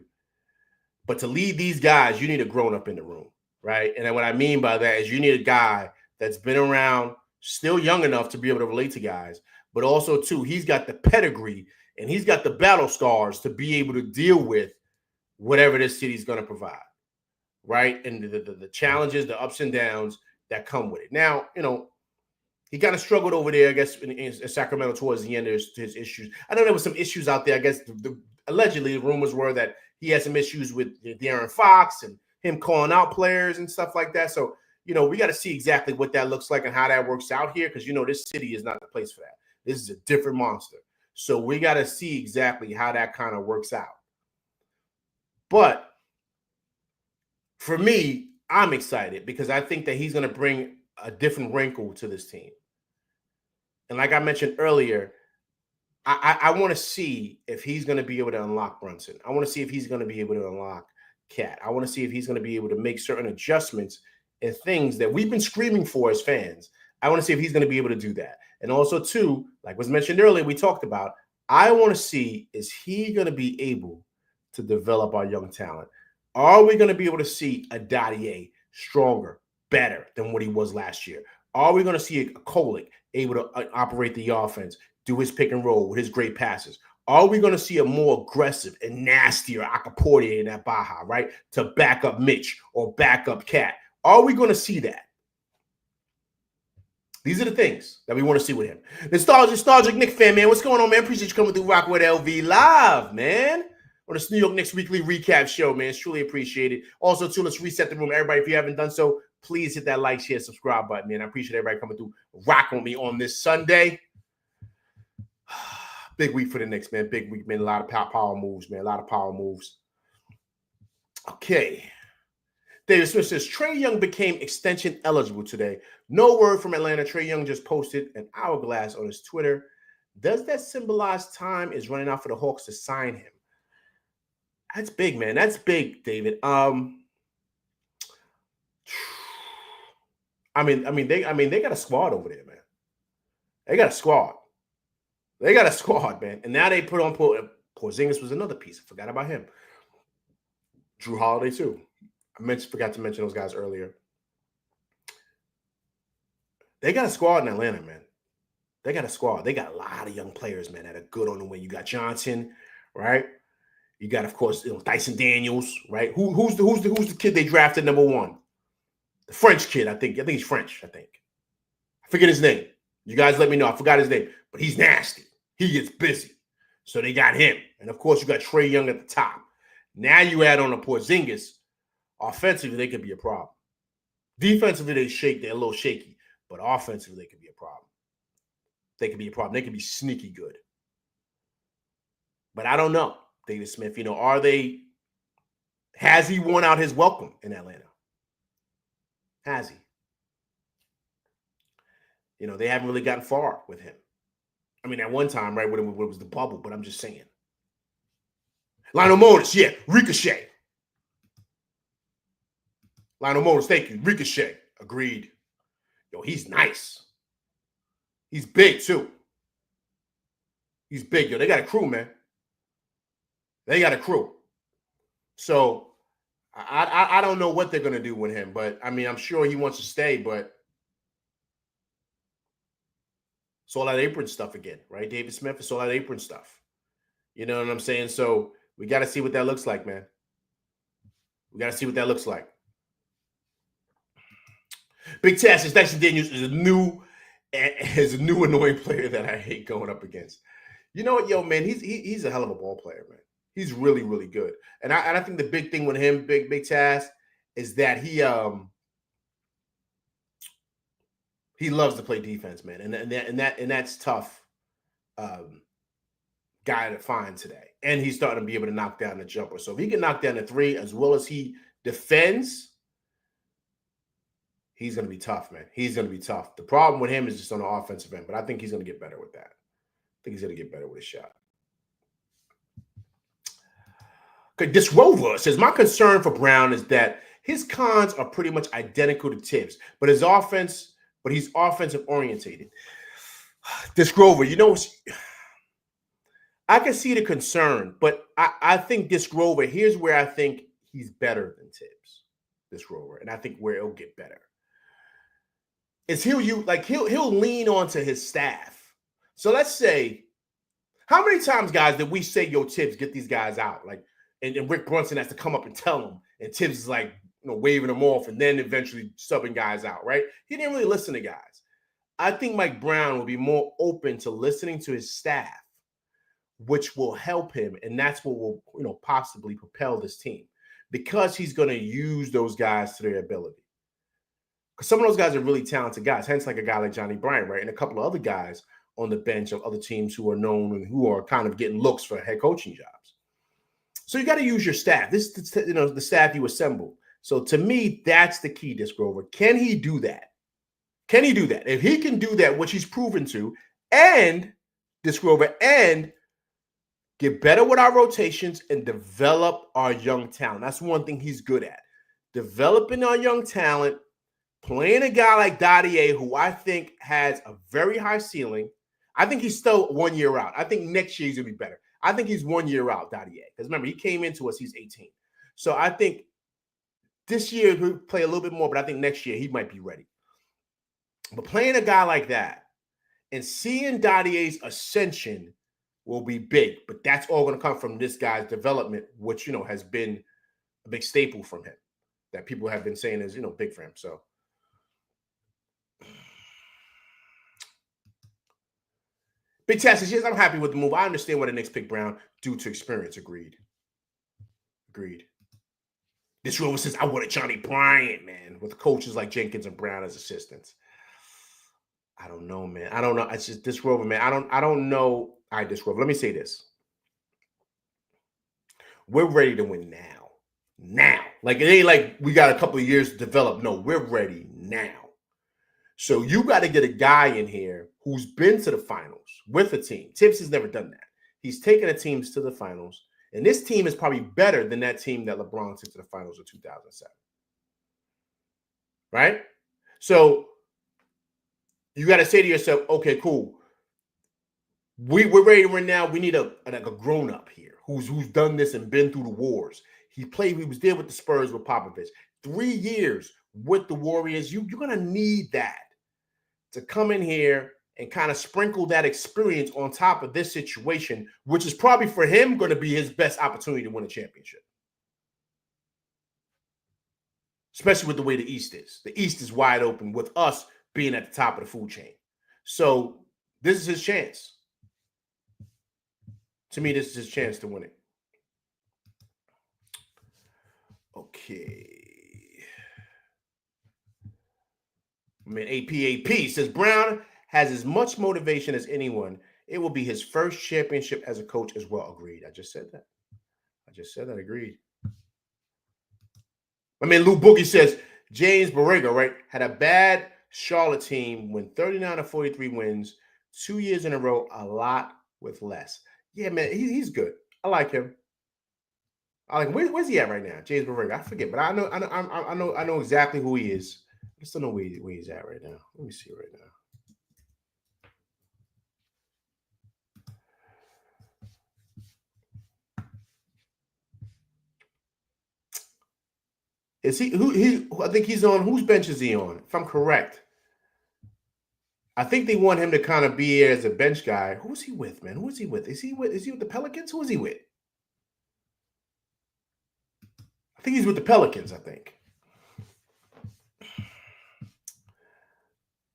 But to lead these guys, you need a grown-up in the room, right? And what I mean by that is you need a guy that's been around, still young enough to be able to relate to guys, but also, too, he's got the pedigree and he's got the battle scars to be able to deal with whatever this city's going to provide, right? And the challenges, the ups and downs that come with it. Now, He kind of struggled over there, I guess, in Sacramento towards the end of his issues. I know there was some issues out there. I guess allegedly the rumors were that he had some issues with De'Aaron Fox and him calling out players and stuff like that. So, we got to see exactly what that looks like and how that works out here because, this city is not the place for that. This is a different monster. So we got to see exactly how that kind of works out. But for me, I'm excited because I think that he's going to bring a different wrinkle to this team. And like I mentioned earlier, I want to see if he's going to be able to unlock Brunson. I want to see if he's going to be able to unlock Cat. I want to see if he's going to be able to make certain adjustments and things that we've been screaming for as fans. I want to see if he's going to be able to do that. And also, too, like was mentioned earlier, we talked about, I want to see, is he going to be able to develop our young talent? Are we going to be able to see a Dadier stronger, better than what he was last year? Are we going to see a Kolick able to operate the offense, do his pick and roll with his great passes? Are we going to see a more aggressive and nastier Akaporte in that Baja, right, to back up Mitch or back up Cat? Are we going to see that? These are the things that we want to see with him. Nostalgic Knicks fan, man. What's going on, man? Appreciate you coming through Rock with LV Live, man. On this New York Knicks weekly recap show, man. It's truly appreciated. Also, too, let's reset the room. Everybody, if you haven't done so, please hit that like, share, subscribe button, man. I appreciate everybody coming through, rock with me on this Sunday. Big week for the Knicks, man. Big week, man. A lot of power moves, man. A lot of power moves. Okay. David Smith says, Trae Young became extension eligible today. No word from Atlanta. Trae Young just posted an hourglass on his Twitter. Does that symbolize time is running out for the Hawks to sign him? That's big, man. That's big, David. They got a squad over there, man. They got a squad. They got a squad, man. And now they put on Porzingis was another piece. I forgot about him. Drew Holiday, too. Forgot to mention those guys earlier. They got a squad in Atlanta, man. They got a squad. They got a lot of young players, man, that are good on the way. You got Johnson, right? You got, of course, Dyson Daniels, right? Who's the kid they drafted number 1? The French kid, I think. I think he's French, I think. I forget his name. You guys let me know. I forgot his name. But he's nasty. He gets busy. So they got him. And, of course, you got Trae Young at the top. Now you add on a Porzingis. Offensively, they could be a problem. Defensively, they're a little shaky. But offensively, they could be a problem. They could be a problem. They could be sneaky good. But I don't know, David Smith. Has he worn out his welcome in Atlanta? Has he? They haven't really gotten far with him. I mean, at one time, right, when it was the bubble, but I'm just saying. Lionel Monis, yeah, Ricochet. Lionel Monis, thank you. Ricochet, agreed. He's nice. He's big, too. He's big, They got a crew, man. They got a crew. So, I don't know what they're going to do with him, but, I'm sure he wants to stay, but it's all that apron stuff again, right, David Smith? It's all that apron stuff. You know what I'm saying? So, we got to see what that looks like, man. We got to see what that looks like. Big Taz says Dyson Daniels is a new annoying player that I hate going up against. You know what, man? He's a hell of a ball player, man. He's really, really good. And I think the big thing with him, Big Taz, is that he loves to play defense, man. And that's tough guy to find today. And he's starting to be able to knock down the jumper. So if he can knock down the 3 as well as he defends, he's going to be tough, man. He's going to be tough. The problem with him is just on the offensive end, but I think he's going to get better with that. I think he's going to get better with his shot. Okay, this Rover says, my concern for Brown is that his cons are pretty much identical to Tibbs, but he's offensive orientated. This Grover, I can see the concern, but I think this Grover, here's where I think he's better than Tibbs, this Grover, and I think where it'll get better is he'll lean onto his staff. So let's say, how many times, guys, did we say, Tibbs, get these guys out? And Rick Brunson has to come up and tell him, and Tibbs is waving them off and then eventually subbing guys out, right? He didn't really listen to guys. I think Mike Brown will be more open to listening to his staff, which will help him, and that's what will, possibly propel this team, because he's going to use those guys to their ability. Because some of those guys are really talented guys, hence like a guy like Johnny Bryant, right? And a couple of other guys on the bench of other teams who are known and who are kind of getting looks for head coaching jobs. So you got to use your staff. This, the staff you assemble. So to me, that's the key, Disc Grover. Can he do that? Can he do that? If he can do that, which he's proven to, and Disc Grover, and get better with our rotations and develop our young talent. That's one thing he's good at. Developing our young talent, playing a guy like Dadier, who I think has a very high ceiling. I think he's still 1 year out. I think next year he's going to be better. I think he's 1 year out, Dadier. Because remember, he came into us, he's 18. So I think this year he'll play a little bit more, but I think next year he might be ready. But playing a guy like that and seeing Dadier's ascension will be big. But that's all going to come from this guy's development, which, has been a big staple from him that people have been saying is, big for him. So Big Tess says, yes, I'm happy with the move. I understand why the Knicks picked Brown due to experience. Agreed. This Rover says, I wanted Johnny Bryant, man, with coaches like Jenkins and Brown as assistants. I don't know, man. I don't know. It's just Disc Rover, man. I don't know. All right, Disc Rover. Let me say this. We're ready to win now. Now. Like, it ain't like we got a couple of years to develop. No, we're ready now. So you got to get a guy in here who's been to the finals with a team. Tibbs has never done that. He's taken the teams to the finals. And this team is probably better than that team that LeBron took to the finals of 2007. Right? So you got to say to yourself, okay, cool. We're ready to win now. We need a grown-up here who's done this and been through the wars. He was there with the Spurs with Popovich. 3 years with the Warriors. You're going to need that to come in here and kind of sprinkle that experience on top of this situation, which is probably for him going to be his best opportunity to win a championship. Especially with the way the East is. The East is wide open with us being at the top of the food chain. So this is his chance. To me, this is his chance to win it. Okay. AP says Brown has as much motivation as anyone. It will be his first championship as a coach as well. Agreed. I just said that. Agreed. Lou Boogie says James Borrego, right, had a bad Charlotte team, win 39 of 43 wins, 2 years in a row, a lot with less. Yeah, man, he's good. I like him. Where's he at right now? James Borrego. I forget, but I know exactly who he is. I just don't know where he's at right now. Let me see right now. Is he I think he's on whose bench is he on? If I'm correct. I think they want him to kind of be here as a bench guy. Who's he with, man? Who is he with? Is he with the Pelicans? Who is he with? I think he's with the Pelicans, I think.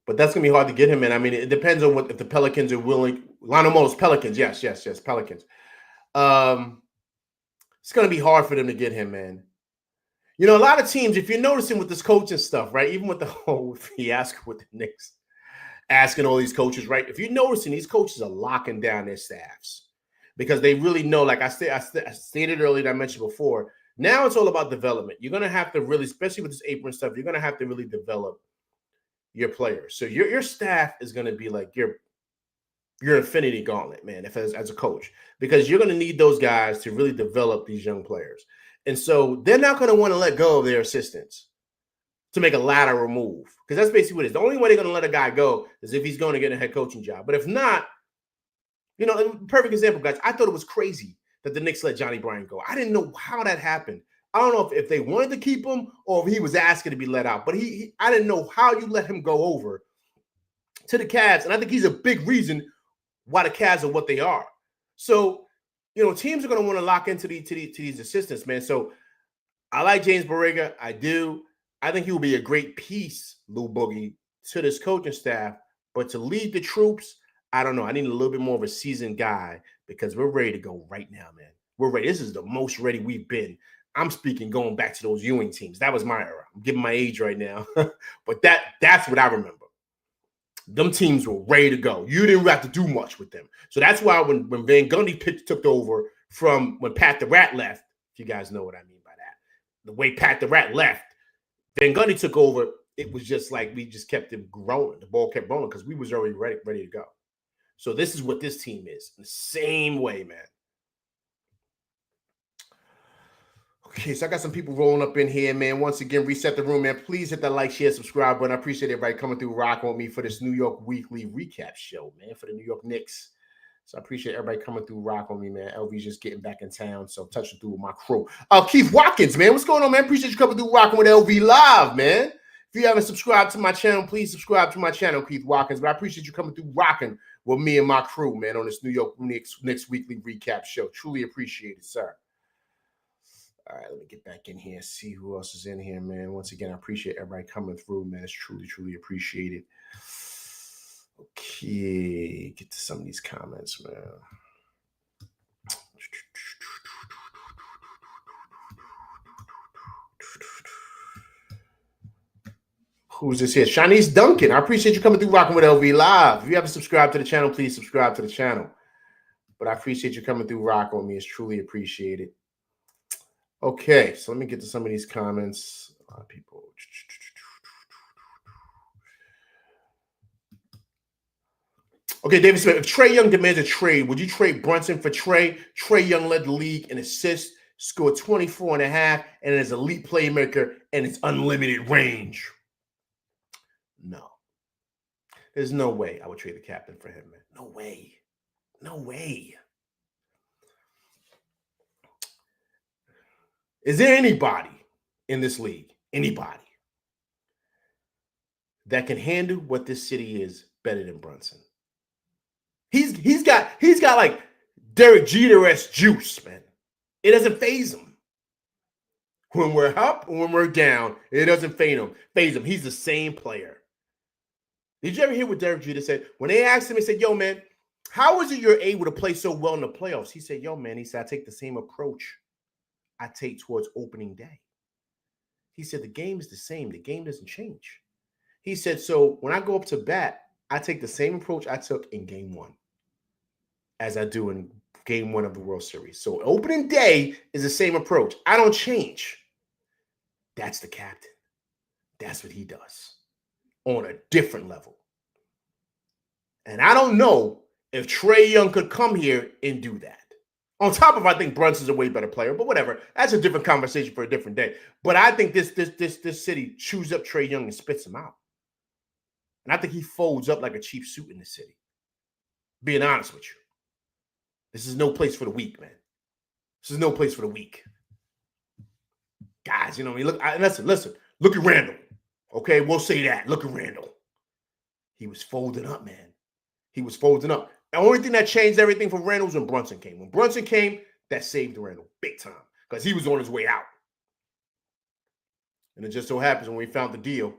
But that's going to be hard to get him in. It depends on if the Pelicans are willing. Lionel Mo's Pelicans. Yes, Pelicans. It's going to be hard for them to get him, man. A lot of teams, if you're noticing with this coaching stuff, right, even with the whole fiasco with the Knicks, asking all these coaches, right, if you're noticing, these coaches are locking down their staffs because they really know, like I stated earlier and I mentioned before, now it's all about development. You're going to have to really, especially with this apron stuff, you're going to have to really develop your players. So your staff is going to be like your infinity gauntlet, man, as a coach, because you're going to need those guys to really develop these young players. And so they're not going to want to let go of their assistants to make a lateral move, because that's basically what it is. The only way they're going to let a guy go is if he's going to get a head coaching job. But if not, perfect example, guys, I thought it was crazy that the Knicks let Johnny Bryant go. I didn't know how that happened. I don't know if they wanted to keep him or if he was asking to be let out. But I didn't know how you let him go over to the Cavs. And I think he's a big reason why the Cavs are what they are. So, teams are going to want to lock into these assistants, man. So I like James Borrego. I do. I think he will be a great piece, Lou Boogie, to this coaching staff But to lead the troops, I don't know. I need a little bit more of a seasoned guy because we're ready to go right now, man. We're ready. This is the most ready we've been. I'm speaking going back to those Ewing teams. That was my era. I'm giving my age right now. But that's what I remember. Them teams were ready to go. You didn't have to do much with them. So that's why when Van Gundy took over from when Pat the Rat left, if you guys know what I mean by that, the way Pat the Rat left, Van Gundy took over, it was just like we just kept it growing. The ball kept rolling because we was already ready to go. So this is what this team is. The same way, man. Okay, so I got some people rolling up in here, man. Once again, reset the room, man. Please hit that like, share, subscribe button. I appreciate everybody coming through, rocking with me for this New York Weekly Recap show, man, for the New York Knicks. So I appreciate everybody coming through, rocking with me, man. LV's just getting back in town, so touching through with my crew. Keith Watkins, man, what's going on, man? Appreciate you coming through, rocking with LV Live, man. If you haven't subscribed to my channel, please subscribe to my channel, Keith Watkins. But I appreciate you coming through, rocking with me and my crew, man, on this New York Knicks Weekly Recap show. Truly appreciate it, sir. All right, let me get back in here and see who else is in here, man. Once again, I appreciate everybody coming through, man. It's truly, truly appreciated. Okay, get to some of these comments, man. Who's this here? Shanice Duncan. I appreciate you coming through, rocking with LV Live. If you haven't subscribed to the channel, please subscribe to the channel. But I appreciate you coming through, rocking with me. It's truly appreciated. Okay, so let me get to some of these comments. A lot of people. Okay, David Smith, if Trae Young demands a trade, would you trade Brunson for Trae? Trae Young led the league in assists, scored 24 and a half, and is an elite playmaker, and it's unlimited range. No. There's no way I would trade the captain for him, man. No way. No way. Is there anybody in this league, anybody, that can handle what this city is better than Brunson? He's got like Derek Jeter-esque juice, man. It doesn't faze him. When we're up and when we're down, it doesn't faze him. He's the same player. Did you ever hear what Derek Jeter said? When they asked him, he said, yo, man, how is it you're able to play so well in the playoffs? He said, yo, man, he said, I take the same approach I take towards opening day. He said, the game is the same. The game doesn't change. He said, so when I go up to bat, I take the same approach I took in game one as I do in game one of the World Series. So opening day is the same approach. I don't change. That's the captain. That's what he does on a different level. And I don't know if Trae Young could come here and do that. On top of, I think Brunson's a way better player, but whatever. That's a different conversation for a different day. But I think this city chews up Trae Young and spits him out. And I think he folds up like a cheap suit in the city. Being honest with you. This is no place for the weak, man. This is no place for the weak. Guys, you know what I mean? Listen. Look at Randall. Okay, we'll say that. Look at Randall. He was folding up, man. He was folding up. The only thing that changed everything for Randall was when Brunson came. When Brunson came, that saved Randall big time because he was on his way out. And it just so happens when we found the deal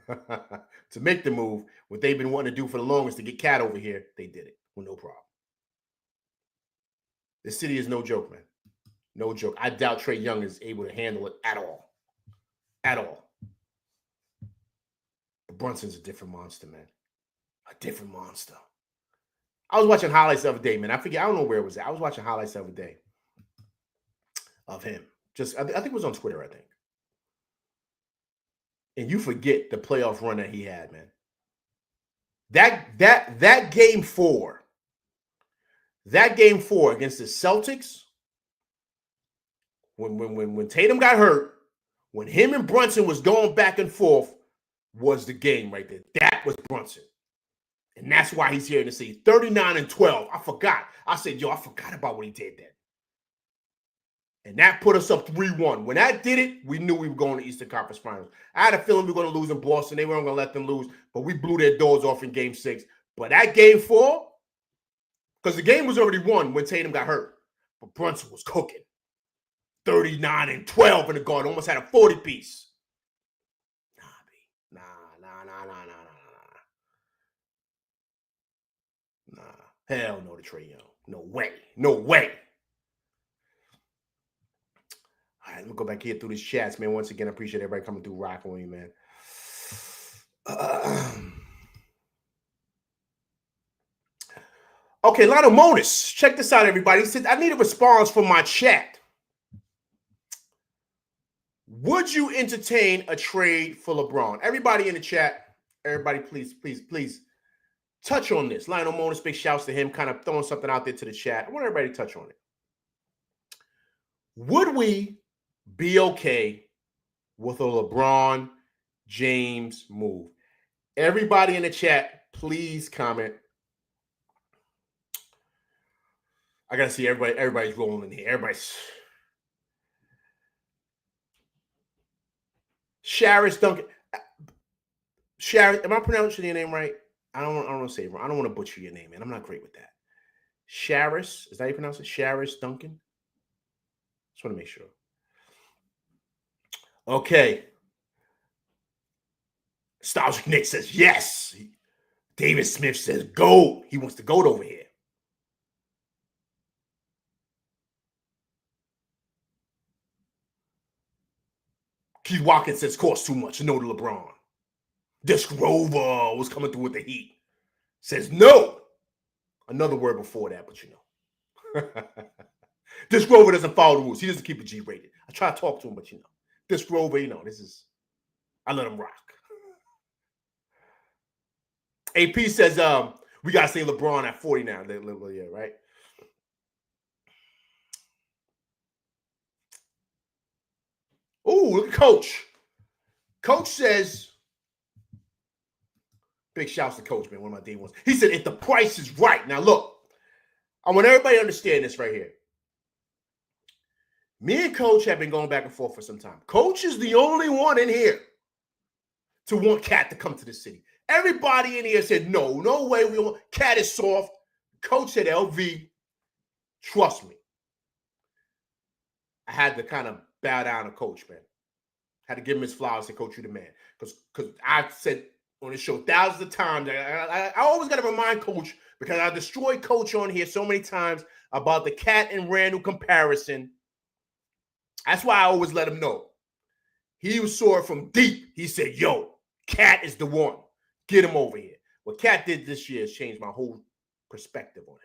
to make the move, what they've been wanting to do for the longest to get Cat over here, they did it with no problem. This city is no joke, man. No joke. I doubt Trae Young is able to handle it at all. At all. But Brunson's a different monster, man. A different monster. I was watching highlights the other day, man. I don't know where it was at. I was watching highlights the other day of him. I think it was on Twitter, I think. And you forget the playoff run that he had, man. That game four against the Celtics, when Tatum got hurt, when him and Brunson was going back and forth, was the game right there. That was Brunson. And that's why he's here in the city. 39-12. I forgot. I said, I forgot about what he did then. And that put us up 3-1. When that did it, we knew we were going to Eastern Conference Finals. I had a feeling we were going to lose in Boston. They weren't going to let them lose, but we blew their doors off in Game 6. But that Game 4, because the game was already won when Tatum got hurt, but Brunson was cooking. 39-12 in the guard. Almost had a 40-piece. Nah. Hell no to Trae Young. No way. No way. All right, let me go back here through these chats, man. Once again, I appreciate everybody coming through rocking with me, man. Okay, Lionel Monis. Check this out, everybody. He said, I need a response from my chat. Would you entertain a trade for LeBron? Everybody in the chat, everybody, please touch on this. Lionel Monis, big shouts to him, kind of throwing something out there to the chat. I want everybody to touch on it. Would we be okay with a LeBron James move? Everybody in the chat, please comment. I gotta see everybody. Everybody's rolling in here. Everybody's Sharis Duncan. Sharis, am I pronouncing your name right? I don't want to say it wrong. I don't want to butcher your name, man. I'm not great with that. Sharis, is that how you pronounce it? Sharis Duncan. Just want to make sure. Okay. Styles Nick says yes. David Smith says go. He wants to go over here. Keith Watkins says costs too much. No to LeBron. Disc Rover was coming through with the heat. Says no. Another word before that, but you know. Disc Rover doesn't follow the rules. He doesn't keep it G-rated. I try to talk to him, but you know. Disc Rover, you know, I let him rock. AP says we got to say LeBron at 40 now. Yeah, right? Oh, look at Coach. Coach says, big shouts to Coach, man, one of my day ones. He said, if the price is right. Now, look, I want everybody to understand this right here. Me and Coach have been going back and forth for some time. Coach is the only one in here to want Cat to come to the city. Everybody in here said, no way. We want Cat is soft. Coach said, LV, trust me. I had to kind of bow down to Coach, man. Had to give him his flowers and Coach, you the man. Because I said on the show thousands of times, I always got to remind Coach, because I destroyed Coach on here so many times about the Cat and Randall comparison. That's why I always let him know. He saw it from deep. He said, yo, Cat is the one. Get him over here. What Cat did this year has changed my whole perspective on him.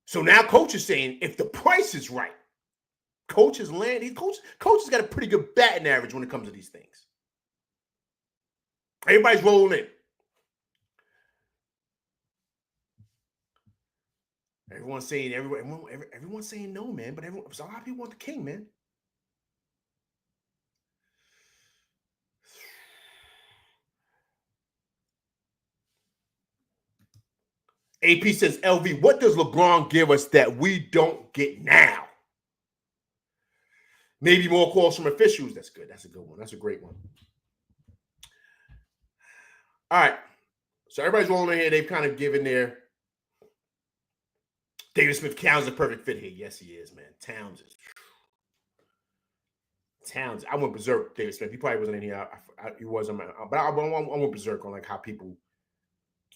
So now Coach is saying, if the price is right, Coach has landed. Coach has got a pretty good batting average when it comes to these things. Everybody's rolling in. Everyone's saying no, man. But a lot of people want the king, man. AP says, LV, what does LeBron give us that we don't get now? Maybe more calls from officials. That's good. That's a good one. That's a great one. All right. So everybody's rolling in here. They've kind of given their David Smith. Towns is a perfect fit here. Yes, he is, man. Towns. I went berserk, David Smith. He probably wasn't in here. He wasn't. But I went berserk on like how people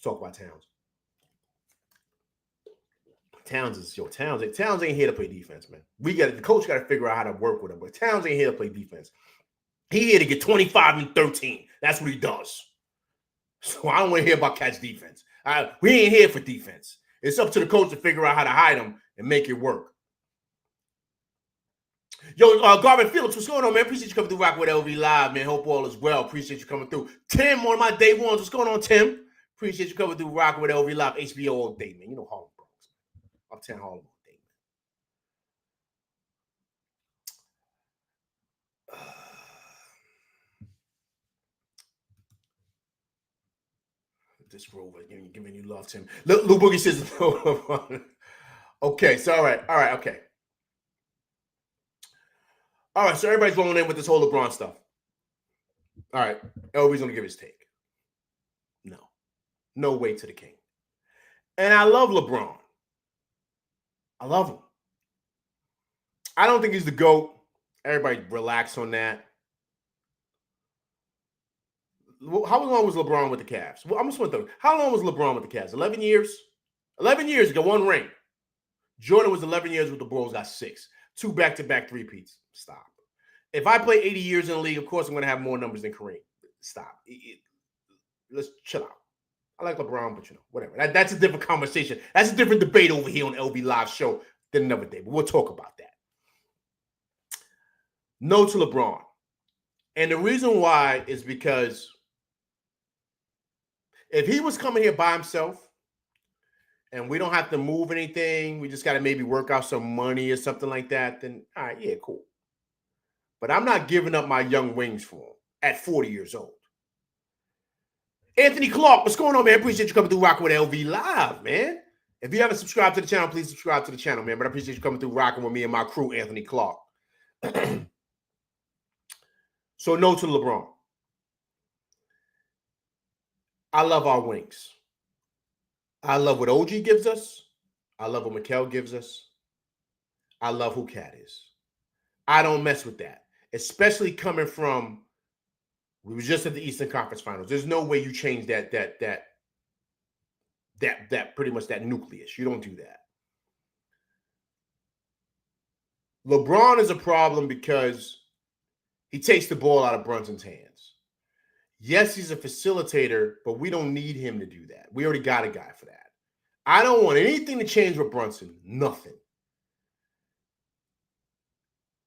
talk about Towns. Towns ain't here to play defense, man. The coach got to figure out how to work with him. But Towns ain't here to play defense. He here to get 25 and 13. That's what he does. So I don't want to hear about Cat's defense. We ain't here for defense. It's up to the coach to figure out how to hide him and make it work. Yo, Garvin Phillips, what's going on, man? Appreciate you coming through Rock with LV Live, man. Hope all is well. Appreciate you coming through. Tim, one of my day ones. What's going on, Tim? Appreciate you coming through Rock with LV Live. HBO all day, man. You know Harlem Bronx. Uptown Harlem all day, man. This Rover giving you love, Tim. Lou Boogie says, okay, so all right, okay. All right, so everybody's rolling in with this whole LeBron stuff. All right, LB's going to give his take. No way to the king. And I love LeBron. I love him. I don't think he's the GOAT. Everybody relax on that. How long was LeBron with the Cavs? Well, I'm just wondering, how long was LeBron with the Cavs? 11 years? 11 years ago, 1 ring. Jordan was 11 years with the Bulls, got 6. 2 back-to-back three-peats. Stop. If I play 80 years in the league, of course I'm going to have more numbers than Kareem. Stop. Let's chill out. I like LeBron, but whatever. That's a different conversation. That's a different debate over here on LB Live show than another day. But we'll talk about that. No to LeBron. And the reason why is because if he was coming here by himself and we don't have to move anything, we just got to maybe work out some money or something like that, then all right, yeah, cool. But I'm not giving up my young wings for him at 40 years old. Anthony Clark, what's going on, man? Appreciate you coming through rocking with LV Live, man. If you haven't subscribed to the channel, please subscribe to the channel, man. But I appreciate you coming through rocking with me and my crew, Anthony Clark. So no to LeBron. I love our wings. I love what OG gives us. I love what Mikel gives us. I love who Cat is. I don't mess with that, especially coming from. We were just at the Eastern Conference Finals. There's no way you change that pretty much that nucleus. You don't do that. LeBron is a problem because he takes the ball out of Brunson's hands. Yes, he's a facilitator, but we don't need him to do that. We already got a guy for that. I don't want anything to change with Brunson. Nothing.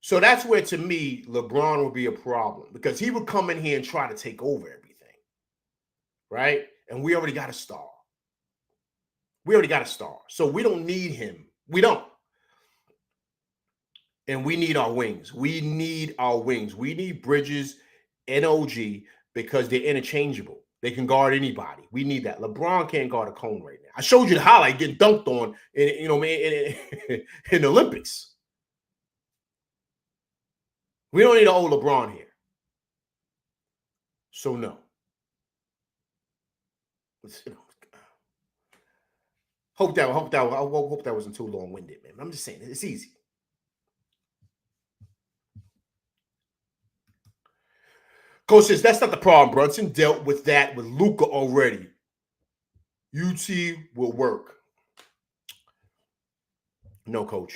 So that's where, to me, LeBron would be a problem because he would come in here and try to take over everything, right? And we already got a star. So we don't need him. We don't. And we need our wings. We need Bridges and OG because they're interchangeable. They can guard anybody. We need that. LeBron can't guard a cone right now. I showed you the highlight getting dunked on in the Olympics. We don't need an old LeBron here. So no. Hope that wasn't too long-winded, man. I'm just saying it's easy. Coach says that's not the problem. Brunson dealt with that with Luka already. UT will work. No, Coach.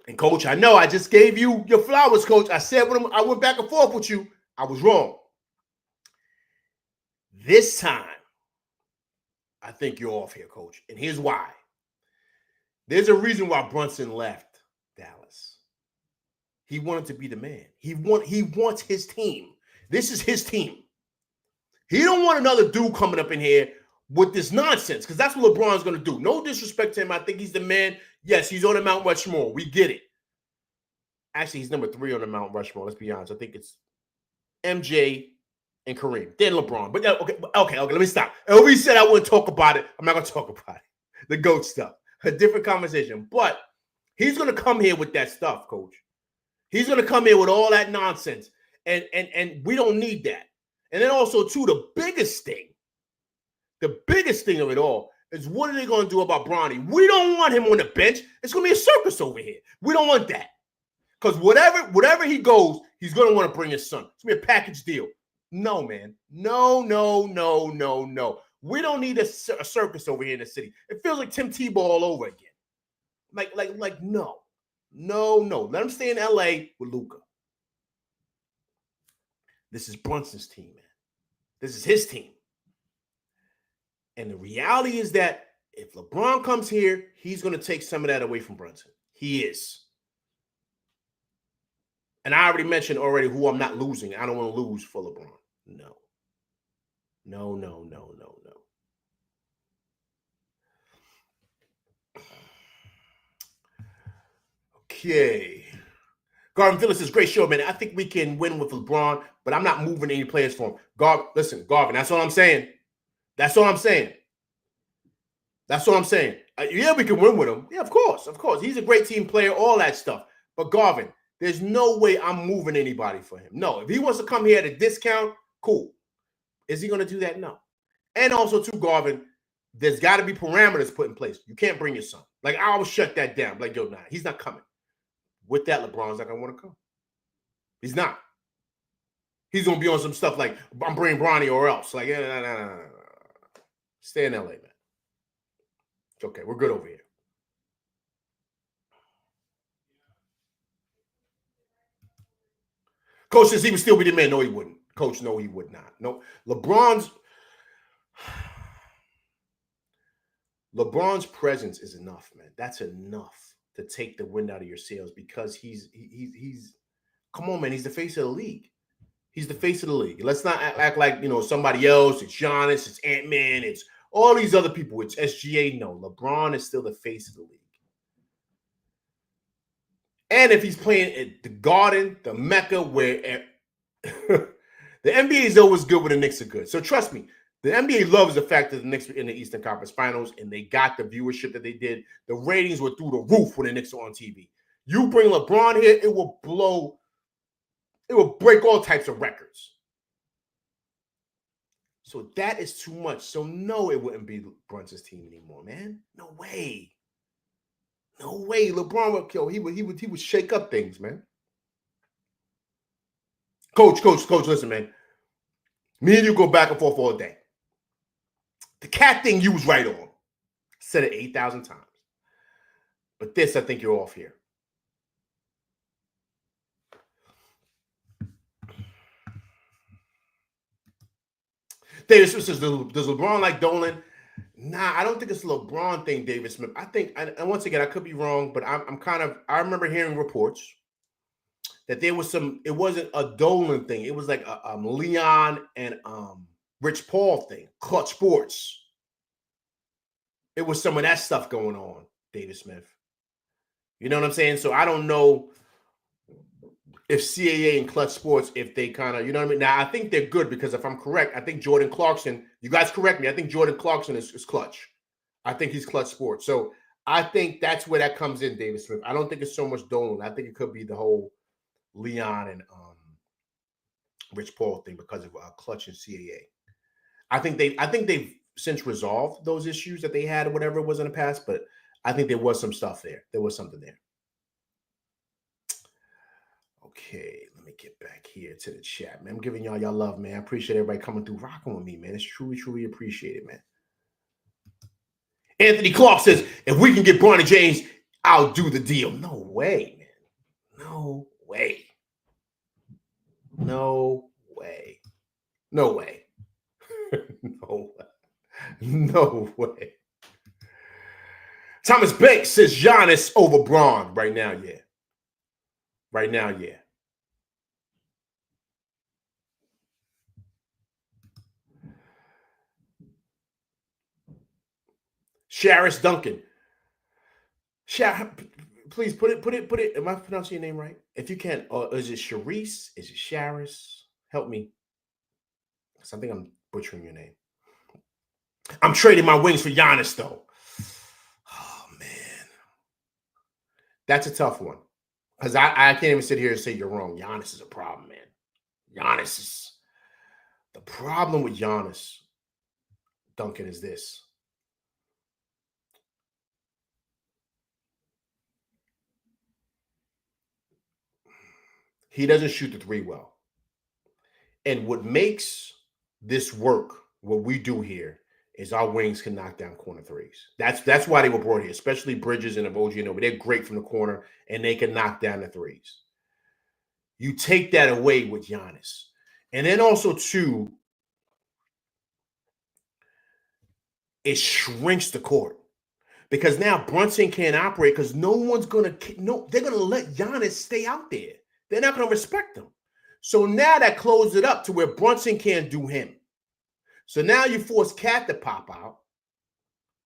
And, Coach, I know I just gave you your flowers, Coach. I said when I went back and forth with you, I was wrong. This time, I think you're off here, Coach. And here's why. There's a reason why Brunson left Dallas. He wanted to be the man. He wants his team. This is his team. He don't want another dude coming up in here with this nonsense because that's what LeBron's going to do. No disrespect to him. I think he's the man. Yes, he's on the Mount Rushmore. We get it. Actually, he's number 3 on the Mount Rushmore. Let's be honest. I think it's MJ and Kareem. Then LeBron. But okay. Let me stop. LV said I wouldn't talk about it. I'm not going to talk about it. The GOAT stuff. A different conversation. But he's going to come here with that stuff, Coach. He's going to come here with all that nonsense. And we don't need that. And then also, too, the biggest thing of it all is what are they going to do about Bronny? We don't want him on the bench. It's going to be a circus over here. We don't want that. Because whatever he goes, he's going to want to bring his son. It's going to be a package deal. No, man. No. We don't need a circus over here in the city. It feels like Tim Tebow all over again. Like no. Let him stay in L.A. with Luka. This is Brunson's team, man. This is his team. And the reality is that if LeBron comes here, he's going to take some of that away from Brunson. He is. And I already mentioned who I'm not losing. I don't want to lose for LeBron. No. Okay. Garvin Phillips says, great show, man. I think we can win with LeBron, but I'm not moving any players for him. Listen, Garvin, that's all I'm saying. Yeah, we can win with him. Yeah, of course. He's a great team player, all that stuff. But Garvin, there's no way I'm moving anybody for him. No, if he wants to come here at a discount, cool. Is he going to do that? No. And also, too, Garvin, there's got to be parameters put in place. You can't bring your son. Like, I always shut that down. Like, yo, nah, he's not coming. With that, LeBron's not going to want to come. He's not. He's gonna be on some stuff like I'm bringing Bronny or else. Like, no. Stay in LA, man. It's okay. We're good over here. Coach says he would still be the man. No, he wouldn't. Coach, no, he would not. No, LeBron's presence is enough, man. That's enough to take the wind out of your sails because he's come on, man. He's the face of the league. He's the face of the league. Let's not act like, somebody else. It's Giannis, it's Ant-Man, it's all these other people. It's SGA. No, LeBron is still the face of the league. And if he's playing at the Garden, the Mecca, where the NBA is always good when the Knicks are good. So trust me, the NBA loves the fact that the Knicks were in the Eastern Conference Finals and they got the viewership that they did. The ratings were through the roof when the Knicks are on TV. You bring LeBron here, it will break all types of records. So that is too much. So no, it wouldn't be Brunson's team anymore, man. No way. No way. LeBron would kill. He would shake up things, man. Coach, listen, man. Me and you go back and forth all day. The cat thing you was right on. Said it 8,000 times. But this, I think you're off here. David Smith says, does LeBron like Dolan? Nah, I don't think it's a LeBron thing, David Smith. I think, and once again, I could be wrong, but I remember hearing reports that there was it wasn't a Dolan thing. It was like a Leon and Rich Paul thing, Clutch Sports. It was some of that stuff going on, David Smith. You know what I'm saying? So I don't know if CAA and Clutch Sports, if they kind of, you know what I mean? Now, I think they're good because if I'm correct, I think Jordan Clarkson, you guys correct me, I think Jordan Clarkson is Clutch. I think he's Clutch Sports. So I think that's where that comes in, David Smith. I don't think it's so much Dolan. I think it could be the whole Leon and Rich Paul thing because of Clutch and CAA. I think they've since resolved those issues that they had or whatever it was in the past, but I think there was some stuff there. There was something there. Okay, let me get back here to the chat, man. I'm giving y'all love, man. I appreciate everybody coming through, rocking with me, man. It's truly appreciated, man. Anthony Clark says, if we can get Bronny James, I'll do the deal. No way, man. No way. No way. No way. No way. No way. Thomas Banks says Giannis over Bron right now, yeah. Right now, yeah. Sharis Duncan. Please put it. Am I pronouncing your name right? If you can, is it Sharice? Is it Sharis? Help me. Because I think I'm butchering your name. I'm trading my wings for Giannis, though. Oh, man. That's a tough one. Because I can't even sit here and say you're wrong. Giannis is a problem, man. Giannis is... The problem with Giannis, Duncan, is this. He doesn't shoot the three well. And what makes this work, what we do here, is our wings can knock down corner threes. That's why they were brought here, especially Bridges and OG and over. They're great from the corner, and they can knock down the threes. You take that away with Giannis. And then also, too, it shrinks the court. Because now Brunson can't operate because they're going to let Giannis stay out there. They're not going to respect him. So now that closes it up to where Brunson can't do him. So now you force Cat to pop out.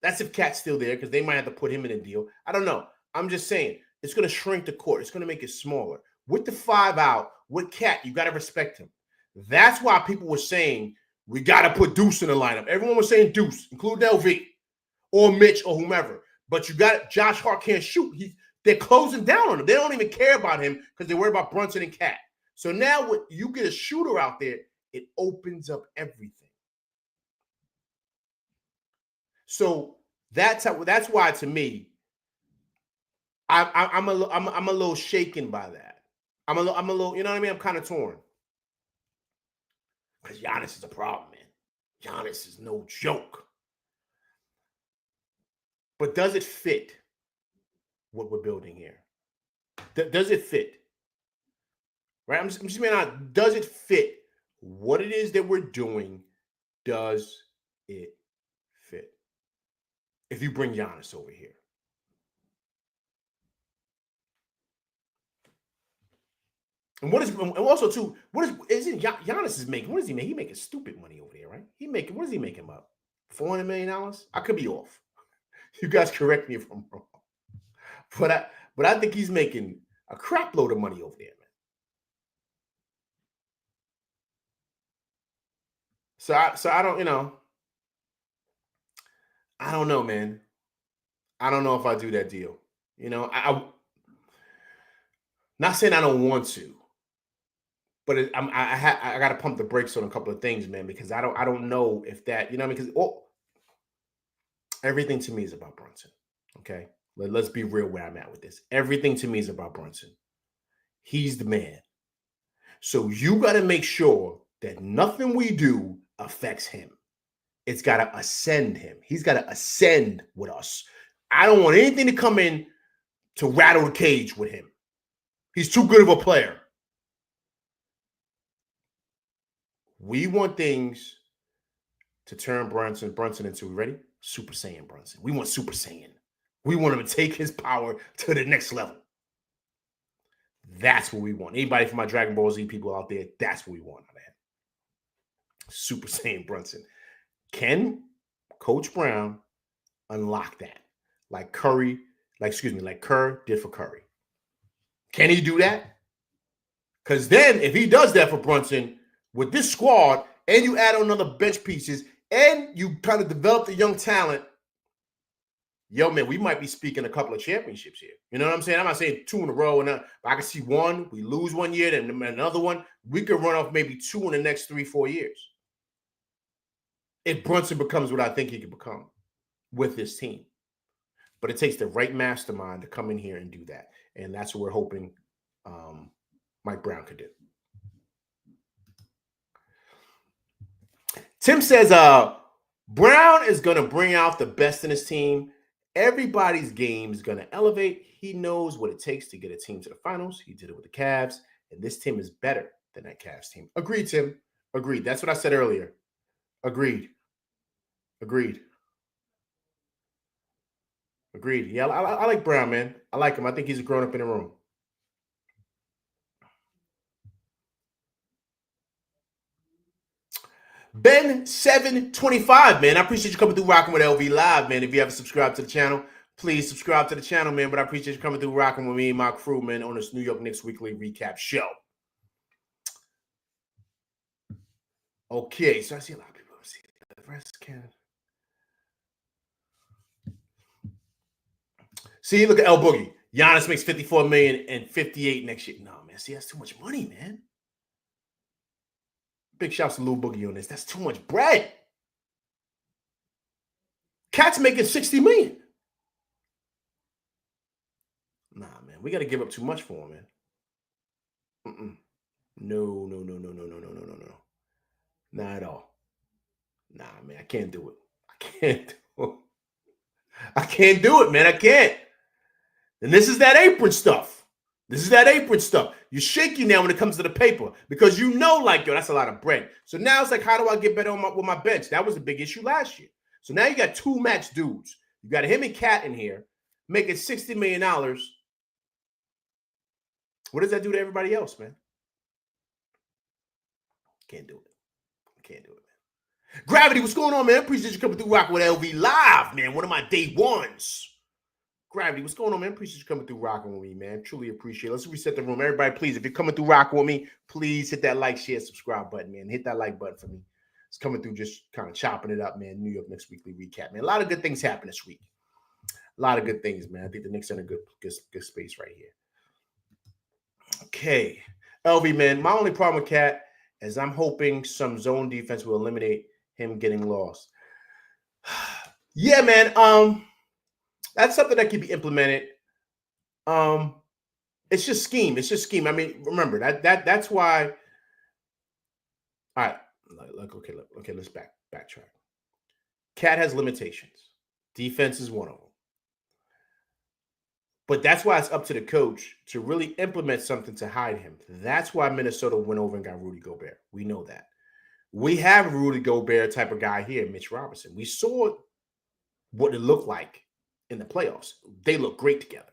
That's if Cat's still there because they might have to put him in a deal. I don't know. I'm just saying it's going to shrink the court. It's going to make it smaller. With the 5 out, with Cat, you got to respect him. That's why people were saying we got to put Deuce in the lineup. Everyone was saying Deuce, including LV or Mitch or whomever. But you got Josh Hart can't shoot. They're closing down on him. They don't even care about him because they worry about Brunson and Cat. So now when you get a shooter out there, it opens up everything. So that's why, to me, I'm a little shaken by that. I'm a little, you know what I mean? I'm kind of torn. Because Giannis is a problem, man. Giannis is no joke. But does it fit what we're building here? Does it fit? Right? I'm just being honest. Does it fit what it is that we're doing? Does it fit? If you bring Giannis over here. And what is, and also too, isn't Giannis is making? What is he making? He making stupid money over there, right? What is he making about? $400 million? I could be off. You guys correct me if I'm wrong. But I think he's making a crap load of money over there, man. So I don't, I don't know, man. I don't know if I do that deal. I not saying I don't want to, but I got to pump the brakes on a couple of things, man, because I don't know if that, because everything to me is about Brunson. Okay, let's be real where I'm at with this. Everything to me is about Brunson. He's the man. So you got to make sure that nothing we do affects him. It's got to ascend him. He's got to ascend with us. I don't want anything to come in to rattle the cage with him. He's too good of a player. We want things to turn Brunson into, ready? Super Saiyan Brunson. We want Super Saiyan. We want him to take his power to the next level. That's what we want. Anybody from my Dragon Ball Z people out there, that's what we want out of him. Super Saiyan Brunson. Can Coach Brown unlock that? Like Kerr did for Curry. Can he do that? Because then if he does that for Brunson with this squad and you add on another bench pieces and you kind of develop the young talent, yo, man, we might be speaking a couple of championships here. You know what I'm saying? I'm not saying 2 in a row. But I can see one. We lose one year, then another one. We could run off maybe 2 in the next 3-4 years. If Brunson becomes what I think he can become with this team. But it takes the right mastermind to come in here and do that. And that's what we're hoping Mike Brown could do. Tim says, Brown is going to bring out the best in his team. Everybody's game is going to elevate. He knows what it takes to get a team to the finals. He did it with the Cavs. And this team is better than that Cavs team. Agreed, Tim. Agreed. That's what I said earlier. Agreed. Yeah, I like Brown, man. I like him. I think he's a grown up in the room. Ben 725, man. I appreciate you coming through rocking with LV Live, man. If you haven't subscribed to the channel, please subscribe to the channel, man. But I appreciate you coming through rocking with me and my crew, man, on this New York Knicks weekly recap show. Okay, so I see a lot of people see the rest can. See, look at El Boogie. Giannis makes $54 million and $58 next year. No, man. See, that's too much money, man. Big shouts to Lil Boogie on this. That's too much bread. Cat's making $60 million. Nah, man. We got to give up too much for him, man. No. Not at all. Nah, man. I can't do it. I can't do it, man. I can't. And this is that apron stuff. You're shaky now when it comes to the paper because yo, that's a lot of bread. So now it's like, how do I get better with my bench? That was a big issue last year. So now you got 2 max dudes. You got him and Cat in here making $60 million. What does that do to everybody else, man? Can't do it, man. Gravity, what's going on, man? Appreciate you coming through rocking with LV Live, man. One of my day ones. Gravity, what's going on, man? Appreciate you coming through rocking with me, man. Truly appreciate it. Let's reset the room. Everybody, please, if you're coming through rocking with me, please hit that like, share, subscribe button, man. Hit that like button for me. It's coming through just kind of chopping it up, man. New York Knicks weekly recap, man. A lot of good things happen this week. A lot of good things, man. I think the Knicks are in a good space right here. Okay. LV, man, my only problem with Cat is I'm hoping some zone defense will eliminate him getting lost. Yeah, man. That's something that can be implemented. It's just scheme. I mean, remember that's why. All right, Okay, let's backtrack. Cat has limitations. Defense is one of them. But that's why it's up to the coach to really implement something to hide him. That's why Minnesota went over and got Rudy Gobert. We know that. We have a Rudy Gobert type of guy here, Mitch Robinson. We saw what it looked like in the playoffs. They look great together.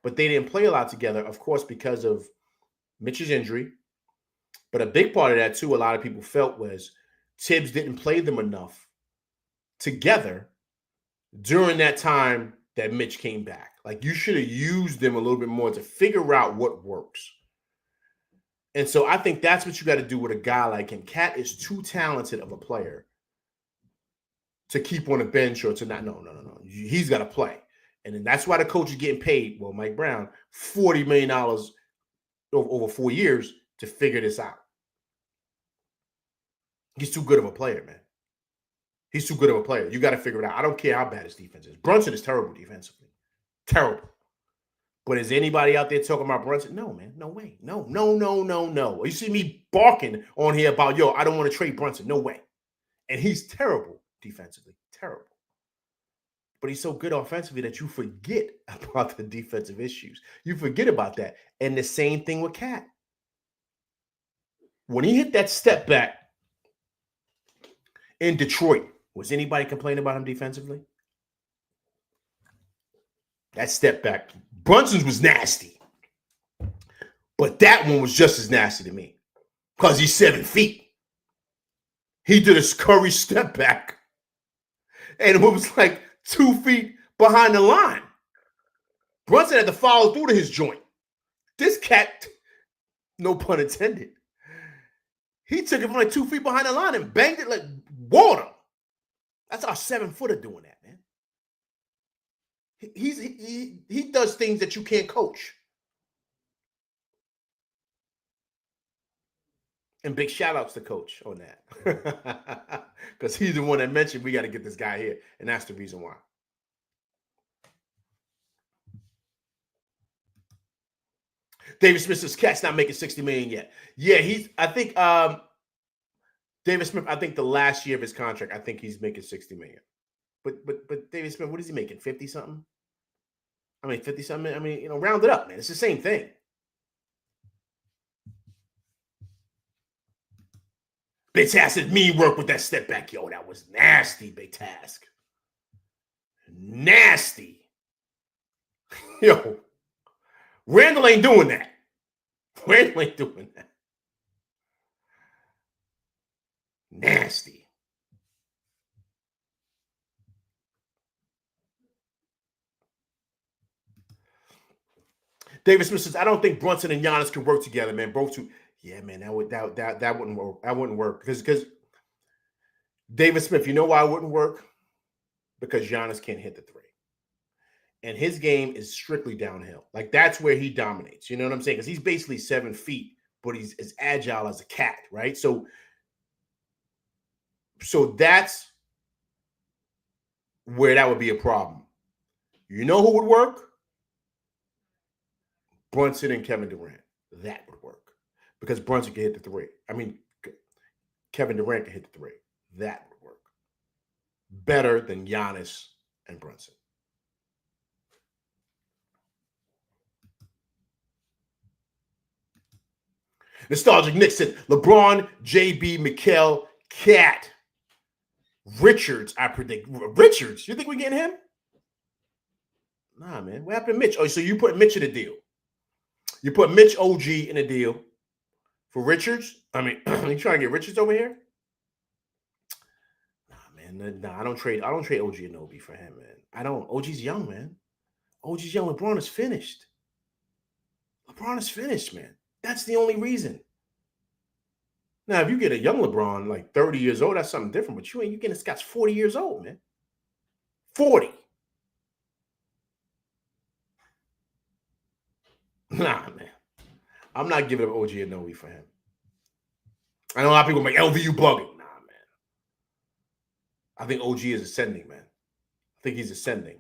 But they didn't play a lot together, of course, because of Mitch's injury. But a big part of that, too, a lot of people felt was Tibbs didn't play them enough together during that time that Mitch came back. Like, you should have used them a little bit more to figure out what works. And so I think that's what you got to do with a guy like him. Cat is too talented of a player to keep on the bench or to not. No. He's got to play. And then that's why the coach is getting paid, well, Mike Brown, $40 million over 4 years to figure this out. He's too good of a player, man. He's too good of a player. You got to figure it out. I don't care how bad his defense is. Brunson is terrible defensively. Terrible. But is anybody out there talking about Brunson? No, man. No way. No. You see me barking on here about, yo, I don't want to trade Brunson. No way. And he's terrible defensively. Terrible. But he's so good offensively that you forget about the defensive issues. You forget about that. And the same thing with Cat. When he hit that step back in Detroit, was anybody complaining about him defensively? That step back. Brunson's was nasty. But that one was just as nasty to me because he's 7 feet. He did a Curry step back. And it was like 2 feet behind the line. Brunson had to follow through to his joint. This cat, no pun intended, he took it from like 2 feet behind the line and banged it like water. That's our 7-footer doing that, man. He does things that you can't coach. And big shout outs to coach on that. Because he's the one that mentioned we got to get this guy here. And that's the reason why. David Smith says Cat's not making $60 million yet. Yeah, I think David Smith, I think the last year of his contract, I think he's making $60 million. But David Smith, what is he making? 50 something? I mean, 50 something. I mean, round it up, man. It's the same thing. Big Task said mean work with that step back. Yo, that was nasty, Big Task. Nasty. Yo, Randall ain't doing that. Randall ain't doing that. Nasty. David Smith says, I don't think Brunson and Giannis can work together, man. Both two. Yeah, man, that wouldn't work. That wouldn't work. Because David Smith, you know why it wouldn't work? Because Giannis can't hit the three. And his game is strictly downhill. Like, that's where he dominates. You know what I'm saying? Because he's basically 7 feet, but he's as agile as a cat, right? So that's where that would be a problem. You know who would work? Brunson and Kevin Durant. That would work. Because Brunson can hit the three. I mean, Kevin Durant can hit the three. That would work. Better than Giannis and Brunson. Nostalgic Nick said, LeBron, JB, Mikal, Cat, Richards, I predict. Richards? You think we're getting him? Nah, man. What happened to Mitch? Oh, so you put Mitch in a deal. You put Mitch OG in a deal for Richards? I mean, you trying to get Richards over here? Nah, man. Nah, I don't trade OG Anunoby for him, man. I don't. OG's young, man. OG's young. LeBron is finished. LeBron is finished, man. That's the only reason. Now, if you get a young LeBron, like 30 years old, that's something different. But you getting this guy's 40 years old, man. 40. Nah, man. I'm not giving up OG Anunoby for him. I know a lot of people make LVU bugging. Nah, man. I think OG is ascending, man. I think he's ascending.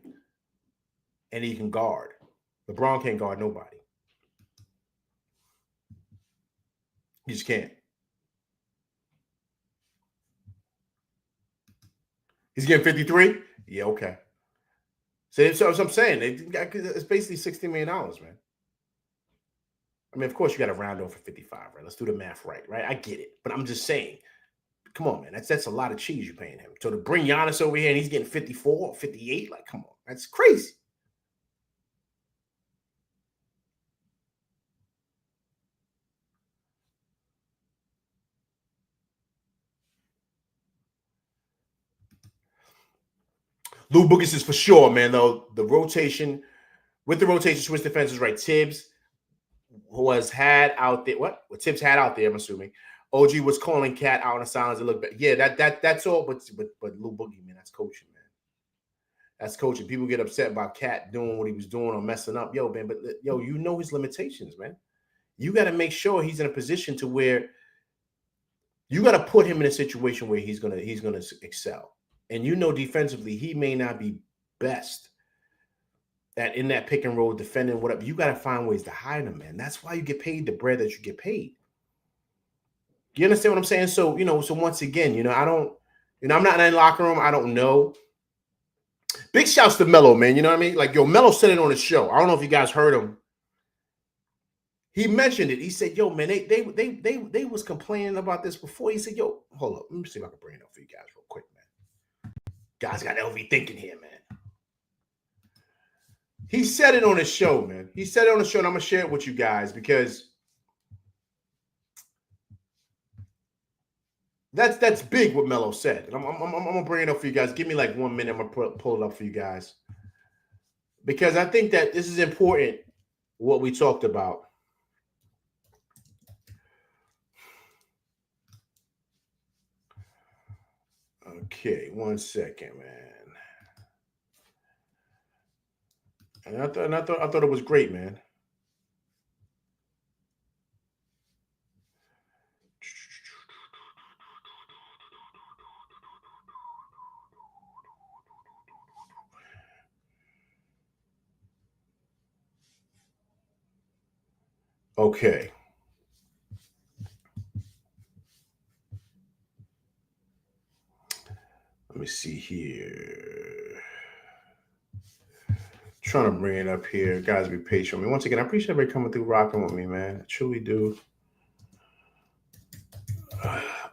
And he can guard. LeBron can't guard nobody. He just can't. He's getting 53? Yeah, okay. So that's what I'm saying. It's basically $60 million, man. I mean, of course, you got to round off for 55, right? Let's do the math right? I get it. But I'm just saying, come on, man. That's a lot of cheese you're paying him. So to bring Giannis over here and he's getting 54 or 58, like, come on. That's crazy. Lou Boogie is for sure, man, though. The rotation, switch defenses, right? Tibbs was had out there. What Tibbs had out there, I'm assuming. OG was calling Cat out on the silence. It looked bad. Yeah, that's all. But Lou Boogie, man, that's coaching, man. That's coaching. People get upset about Cat doing what he was doing or messing up. Yo, man, but you know his limitations, man. You got to make sure he's in a position to where you got to put him in a situation where he's gonna excel. And defensively, he may not be best at in that pick and roll defending whatever. You got to find ways to hide him, man. That's why you get paid the bread that you get paid. You understand what I'm saying? So, so once again, I don't, I'm not in the locker room. I don't know. Big shouts to Melo, man. You know what I mean? Like, Melo said it on his show. I don't know if you guys heard him. He mentioned it. He said, yo, man, they was complaining about this before. He said, yo, hold up. Let me see if I can bring it up for you guys real quick, man. Guys got LV thinking here, man. He said it on his show, man. He said it on the show, and I'm going to share it with you guys because that's big what Melo said. And I'm going to bring it up for you guys. Give me like 1 minute. I'm going to pull it up for you guys because I think that this is important, what we talked about. Okay, 1 second, man. And I thought it was great, man. Okay. Let me see here. Trying to bring it up here. Guys, be patient with me. Once again, I appreciate everybody coming through, rocking with me, man. I truly do.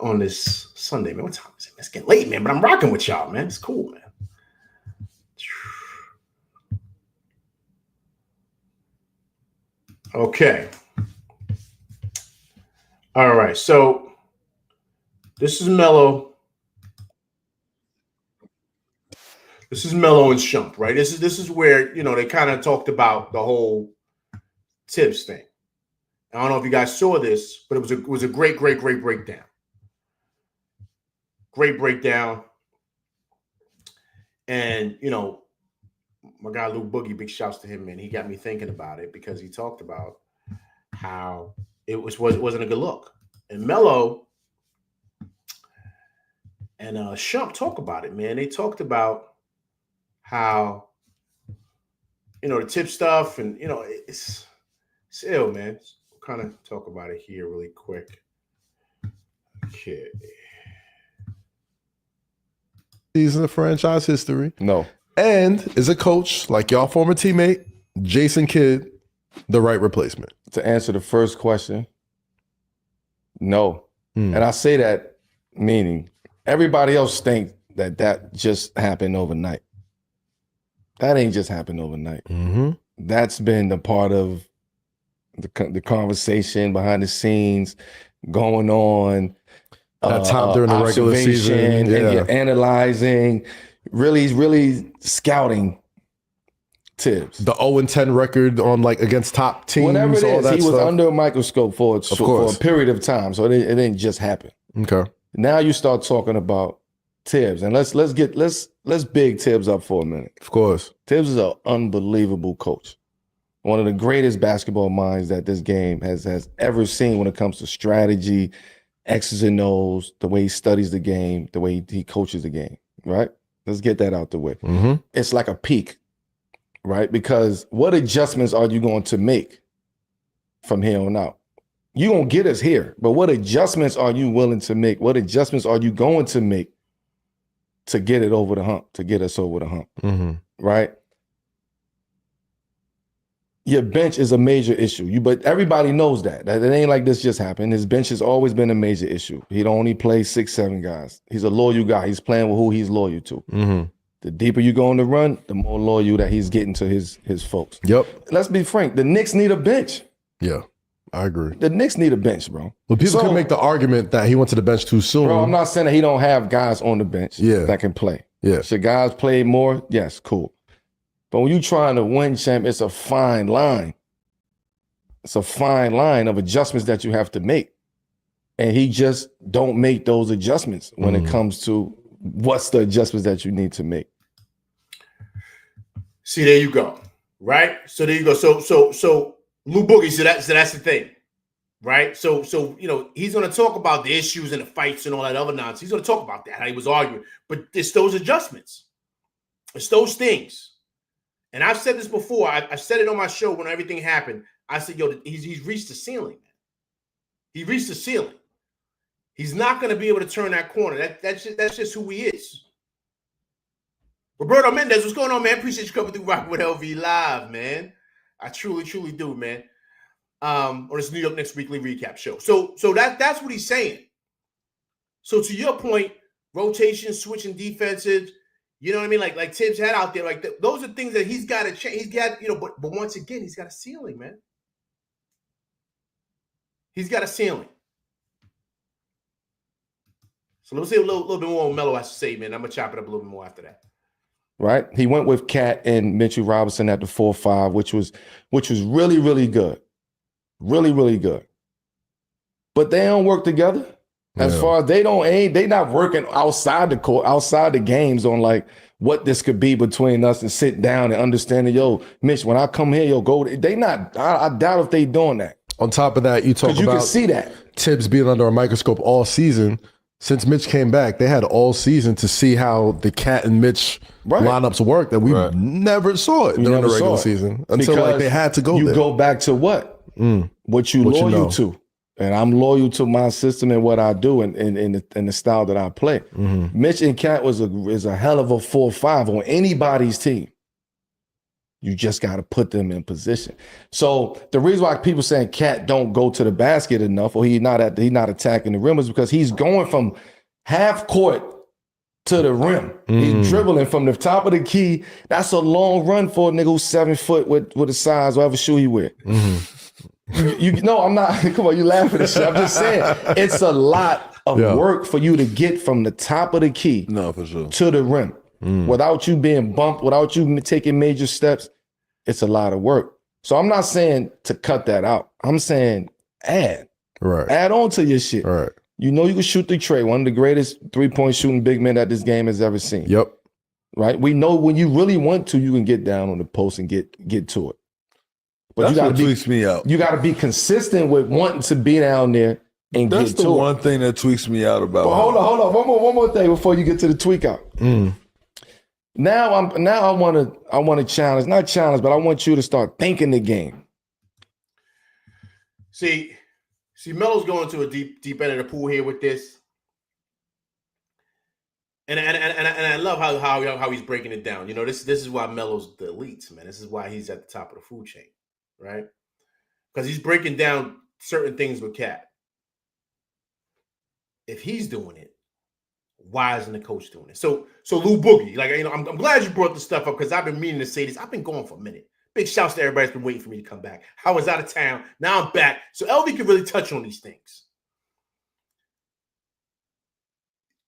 On this Sunday, man. What time is it? It's getting late, man, but I'm rocking with y'all, man. It's cool, man. Okay. All right. So this is Melo. This is Melo and Shump, right? This is where, they kind of talked about the whole Tibbs thing. I don't know if you guys saw this, but it was a great breakdown. Great breakdown. And, my guy Lou Boogie, big shouts to him, man. He got me thinking about it because he talked about how it wasn't a good look. And Melo and Shump talk about it, man. They talked about how, the tip stuff and, it's ill, man. We'll kind of talk about it here really quick. Okay. Season of franchise history. No. And is a coach like y'all former teammate, Jason Kidd, the right replacement? To answer the first question, no. And I say that meaning everybody else think that just happened overnight. That ain't just happened overnight. Mm-hmm. That's been the part of the conversation behind the scenes going on. That time during the regular season. And you're analyzing, really scouting Tibbs. The 0-10 record on against top teams. Whatever it all is, that he was stuff. under a microscope for a period of time. So it didn't just happen. Okay. Now you start talking about Tibbs, and let's big Tibbs up for a minute. Of course. Tibbs is an unbelievable coach. One of the greatest basketball minds that this game has ever seen when it comes to strategy, X's and O's, the way he studies the game, the way he coaches the game, right? Let's get that out the way. Mm-hmm. It's like a peak, right? Because what adjustments are you going to make from here on out? You're going to get us here, but what adjustments are you willing to make? What adjustments are you going to make to get it over the hump, to get us over the hump, right? Your bench is a major issue. But everybody knows that. It ain't like this just happened. His bench has always been a major issue. He don't only play 6, 7 guys. He's a loyal guy. He's playing with who he's loyal to. The deeper you go on the run, the more loyal that he's getting to his folks. Yep. Let's be frank. The Knicks need a bench. Yeah, I agree. The Knicks need a bench, bro. Well, people could make the argument that he went to the bench too soon. Bro, I'm not saying that he don't have guys on the bench that can play. Yeah. Should guys play more? Yes, cool. But when you're trying to win, champ, it's a fine line. It's a fine line of adjustments that you have to make. And he just don't make those adjustments when it comes to what's the adjustments that you need to make. See, there you go. Right? So there you go. So Lou Boogie, so that's the thing. Right? So he's gonna talk about the issues and the fights and all that other nonsense. He's gonna talk about that, how he was arguing. But it's those adjustments. It's those things. And I've said this before. I said it on my show when everything happened. I said, yo, he's reached the ceiling, man. He reached the ceiling. He's not going to be able to turn that corner. That's just who he is. Roberto Mendez, what's going on, man? Appreciate you coming through Rocking with LV Live, man. I truly, truly do, man. On this New York Knicks weekly recap show. So that's what he's saying. So to your point, rotation, switching defenses, you know what I mean? Like Tibbs had out there, like those are things that he's got to change. He's got, but once again, he's got a ceiling, man. He's got a ceiling. So let's see a little bit more Melo has to say, man. I'm gonna chop it up a little bit more after that. Right? He went with Cat and Mitchell Robinson at the 4-5, which was really, really good. Really, really good. But they don't work together. As far as they not working outside the court, outside the games on like what this could be between us and sit down and understand that, yo, Mitch, when I come here, yo, go. They not, I doubt if they doing that. On top of that, you talk about, you can see that Tibbs being under a microscope all season. Since Mitch came back, they had all season to see how the Cat and Mitch lineups work that we never saw it during the regular season until like they had to go there. You go back to what? What you loyal to. And I'm loyal to my system and what I do and the style that I play. Mitch and Cat is a hell of a 4-5 on anybody's team. You just got to put them in position. So the reason why people saying Cat don't go to the basket enough or he's not attacking the rim is because he's going from half court to the rim. He's dribbling from the top of the key. That's a long run for a nigga who's 7 foot with a size, whatever shoe he wear. You know, I'm not, come on, you laughing at shit. I'm just saying, it's a lot of work for you to get from the top of the key for sure. to the rim. Without you being bumped, without you taking major steps, it's a lot of work. So I'm not saying to cut that out. I'm saying add on to your shit. Right. You know you can shoot the tray, one of the greatest three-point shooting big men that this game has ever seen. Yep. Right? We know when you really want to, you can get down on the post and get to it. But that's what tweaks me out. You got to be consistent with wanting to be down there and get to it. That's the one thing that tweaks me out about. Well, hold on. One more thing before you get to the tweak out. Now I want to challenge, not challenge, but I want you to start thinking the game. See, Melo's going to a deep end of the pool here with this, and I love how he's breaking it down. You know, this is why Melo's the elites, man. This is why he's at the top of the food chain, right? Because he's breaking down certain things with Cat. If he's doing it, why isn't the coach doing it? So Lou Boogie, like, I'm glad you brought this stuff up because I've been meaning to say this. I've been going for a minute. Big shouts to everybody that's been waiting for me to come back. I was out of town. Now I'm back. So LV can really touch on these things.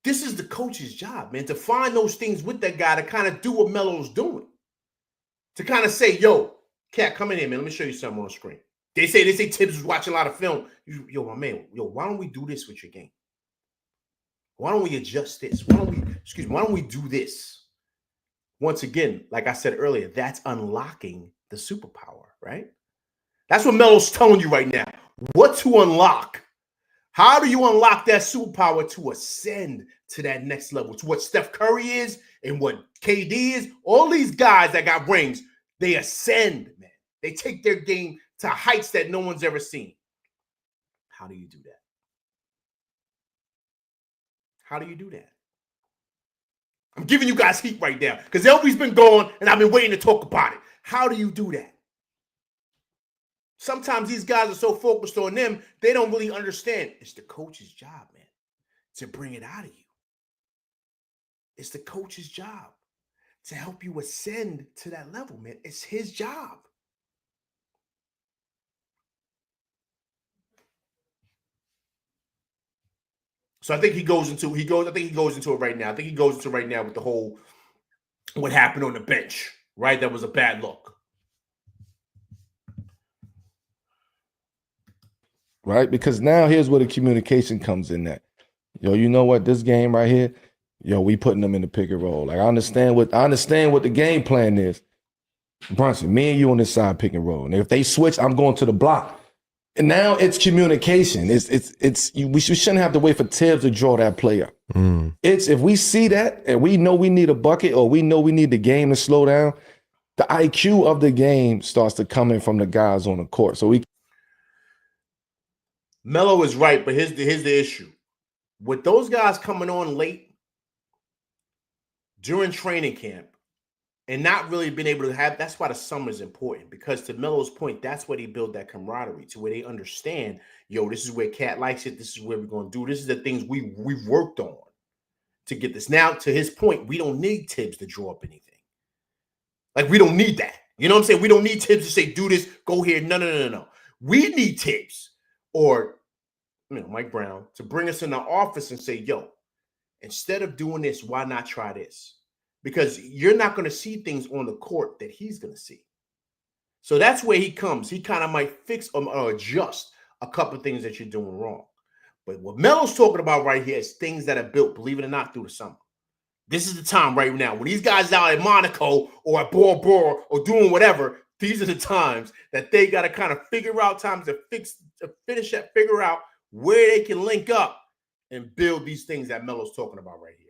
This is the coach's job, man, to find those things with that guy to kind of do what Melo's doing. To kind of say, yo, Cat, come in here, man. Let me show you something on the screen. They say Tibbs was watching a lot of film. Yo, my man, why don't we do this with your game? Why don't we adjust this? Why don't we do this? Once again, like I said earlier, that's unlocking the superpower, right? That's what Melo's telling you right now. What to unlock? How do you unlock that superpower to ascend to that next level? To what Steph Curry is and what KD is? All these guys that got rings, they ascend, man. They take their game to heights that no one's ever seen. How do you do that? How do you do that? I'm giving you guys heat right now because Elby's been gone and I've been waiting to talk about it. How do you do that? Sometimes these guys are so focused on them, they don't really understand. It's the coach's job, man, to bring it out of you. It's the coach's job to help you ascend to that level, man. It's his job. So I think he goes into it right now. I think he goes into it right now with the whole what happened on the bench, right? That was a bad look. Right? Because now here's where the communication comes in at. Yo, you know what? This game right here, yo, we putting them in the pick and roll. Like I understand what the game plan is. Brunson, me and you on this side pick and roll. And if they switch, I'm going to the block. And now it's communication. We shouldn't have to wait for Tibbs to draw that play up. It's if we see that and we know we need a bucket or we know we need the game to slow down, the IQ of the game starts to come in from the guys on the court. So Melo is right, but here's the issue. With those guys coming on late during training camp and not really being able to have, that's why the summer is important, because to Melo's point, that's where they build that camaraderie, to where they understand, yo, this is where Cat likes it. This is where we're going to do. This is the things we've worked on to get this. Now, to his point, we don't need Tibbs to draw up anything. Like, we don't need that. You know what I'm saying? We don't need Tibbs to say, do this, go here. No. We need Tibbs or Mike Brown to bring us in the office and say, yo, instead of doing this, why not try this? Because you're not going to see things on the court that he's going to see. So that's where he comes. He kind of might fix or adjust a couple of things that you're doing wrong. But what Melo's talking about right here is things that are built, believe it or not, through the summer. This is the time right now. When these guys out at Monaco or at Bora Bora or doing whatever, these are the times that they got to kind of figure out times to figure out where they can link up and build these things that Melo's talking about right here.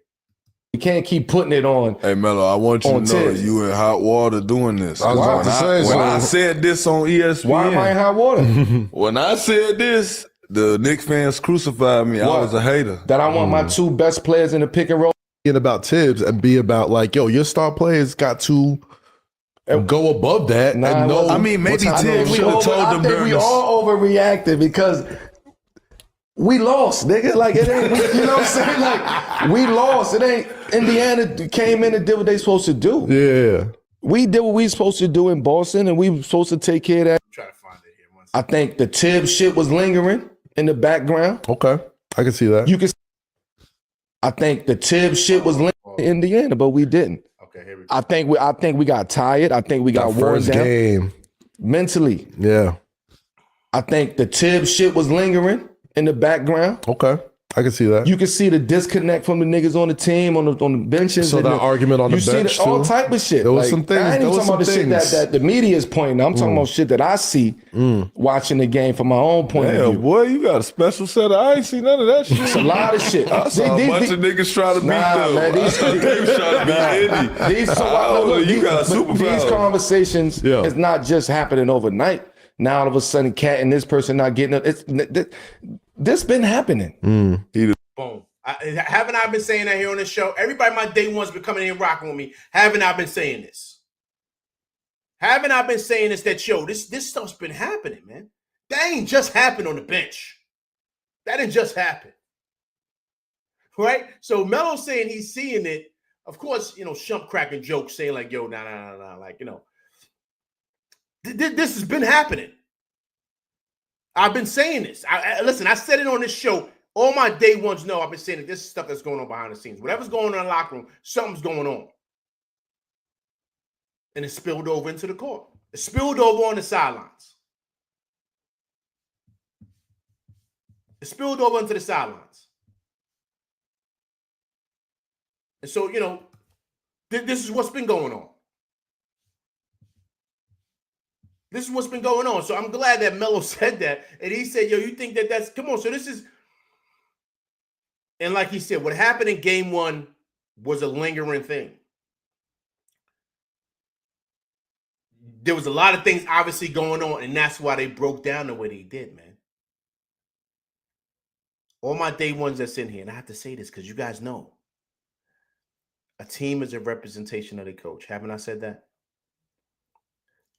You can't keep putting it on. Hey, Melo, I want you to know you in hot water doing this. I was about to say, when I said this on ESPN. Why am I in hot water? When I said this, the Knicks fans crucified me. I was a hater. That I want my two best players in the pick and roll. About Tibbs and be about like, yo, your star players got to go above that. And know, I mean, maybe Tibbs should have told them. I think we all overreacted because we lost, nigga. Like it ain't, you know what I'm saying? Like we lost. It ain't Indiana came in and did what they supposed to do. Yeah. We did what we supposed to do in Boston, and we were supposed to take care of that. Try to find it here. I think the Tibbs shit was lingering in the background. Okay. I can see that. You can. I think the Tibbs shit was lingering in Indiana, but we didn't. Okay, here we go. I think we got tired. I think we got worn first down game mentally. Yeah. I think the Tibbs shit was lingering in the background. Okay. I can see that. You can see the disconnect from the niggas on the team, on the benches. So that argument on the bench, all too? type of shit. There was some things. I ain't even talking about the shit that the media is pointing out. I'm talking about shit that I see watching the game from my own point of view. Boy, you got a special set of. I ain't seen none of that shit. It's a lot of shit. I saw a bunch of niggas trying to beat them. Man, They was trying to beat Indy. You got a superpower. These conversations is not just happening overnight. Now all of a sudden, Cat and this person not getting it. This been happening. Boom. Haven't I been saying that here on this show? Everybody, my day one's been coming in and rocking with me. Haven't I been saying this? Haven't I been saying this? That yo, this stuff's been happening, man. That ain't just happened on the bench. That didn't just happen, right? So Melo's saying he's seeing it. Of course, Shump cracking jokes saying like, yo, nah, like this has been happening. I've been saying this. Listen, I said it on this show. All my day ones know I've been saying that this is stuff that's going on behind the scenes. Whatever's going on in the locker room, something's going on. And it spilled over into the court. It spilled over on the sidelines. It spilled over into the sidelines. And so, this is what's been going on. This is what's been going on. So I'm glad that Melo said that. And he said, yo, you think that's, come on. So this is, and like he said, what happened in game one was a lingering thing. There was a lot of things obviously going on, and that's why they broke down the way they did, man. All my day ones that's in here, and I have to say this because you guys know. A team is a representation of the coach. Haven't I said that?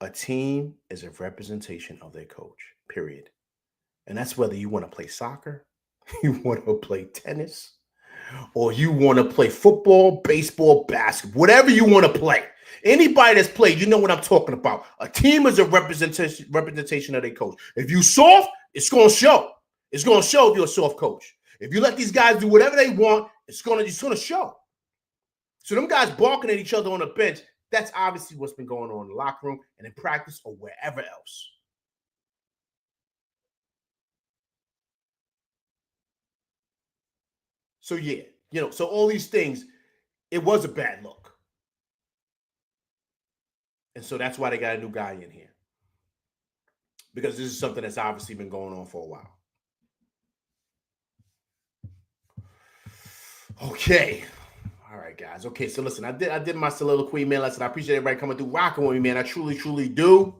A team is a representation of their coach, period. And that's whether you want to play soccer, you want to play tennis, or you want to play football, baseball, basketball, whatever you want to play. Anybody that's played, you know what I'm talking about. A team is a representation of their coach. If you soft, it's going to show. It's going to show if you're a soft coach. If you let these guys do whatever they want, it's going to show. So them guys barking at each other on the bench, that's obviously what's been going on in the locker room and in practice or wherever else. So, yeah, so all these things, it was a bad look. And so that's why they got a new guy in here. Because this is something that's obviously been going on for a while. Okay. All right, guys. Okay, so listen, I did my soliloquy, man. Listen, I appreciate everybody coming through, rocking with me, man. I truly, truly do.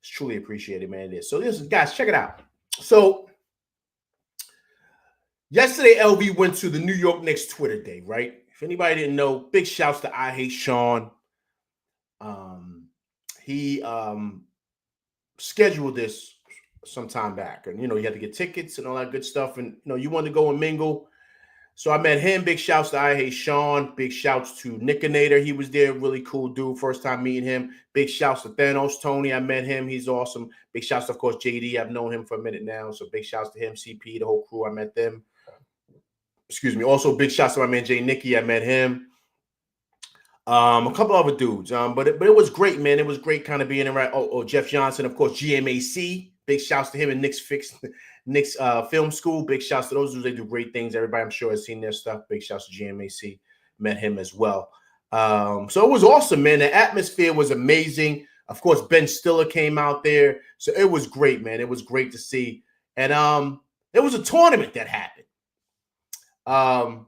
It's truly appreciated, man. It is. So listen, guys, check it out. So yesterday, LV went to the New York Knicks Twitter day, right? If anybody didn't know, big shouts to I Hate Sean. He scheduled this some time back, and you had to get tickets and all that good stuff, and you wanted to go and mingle. So I met him. Big shouts to I Hate Sean. Big shouts to Nickinator. He was there. Really cool dude. First time meeting him. Big shouts to Thanos Tony. I met him. He's awesome. Big shouts to, of course, JD. I've known him for a minute now. So big shouts to him, CP, the whole crew. I met them. Excuse me. Also, big shouts to my man Jay Nicky. I met him. A couple other dudes. But it was great, man. It was great kind of being around. Oh, Jeff Johnson, of course, GMAC. Big shouts to him and Knicks Film School. Big shouts to those dudes. They do great things. Everybody, I'm sure, has seen their stuff. Big shouts to GMAC. Met him as well. So it was awesome, man. The atmosphere was amazing. Of course, Ben Stiller came out there. So it was great, man. It was great to see. And there was a tournament that happened. I'll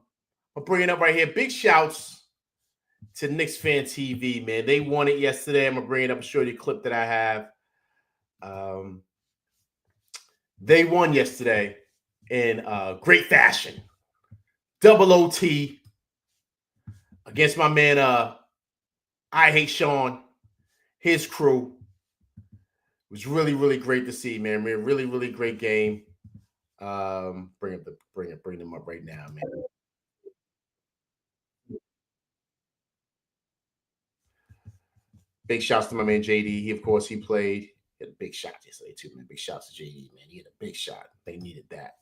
bring it up right here. Big shouts to Knicks Fan TV, man. They won it yesterday. I'm going to bring it up and show you the clip that I have. They won yesterday in great fashion. Double OT against my man, I Hate Sean, his crew. It was really, really great to see, man. Really, really great game. Bring them up right now, man. Big shouts to my man JD. He played. He had a big shot yesterday too, man. Big shouts to JD, man. He had a big shot. They needed that.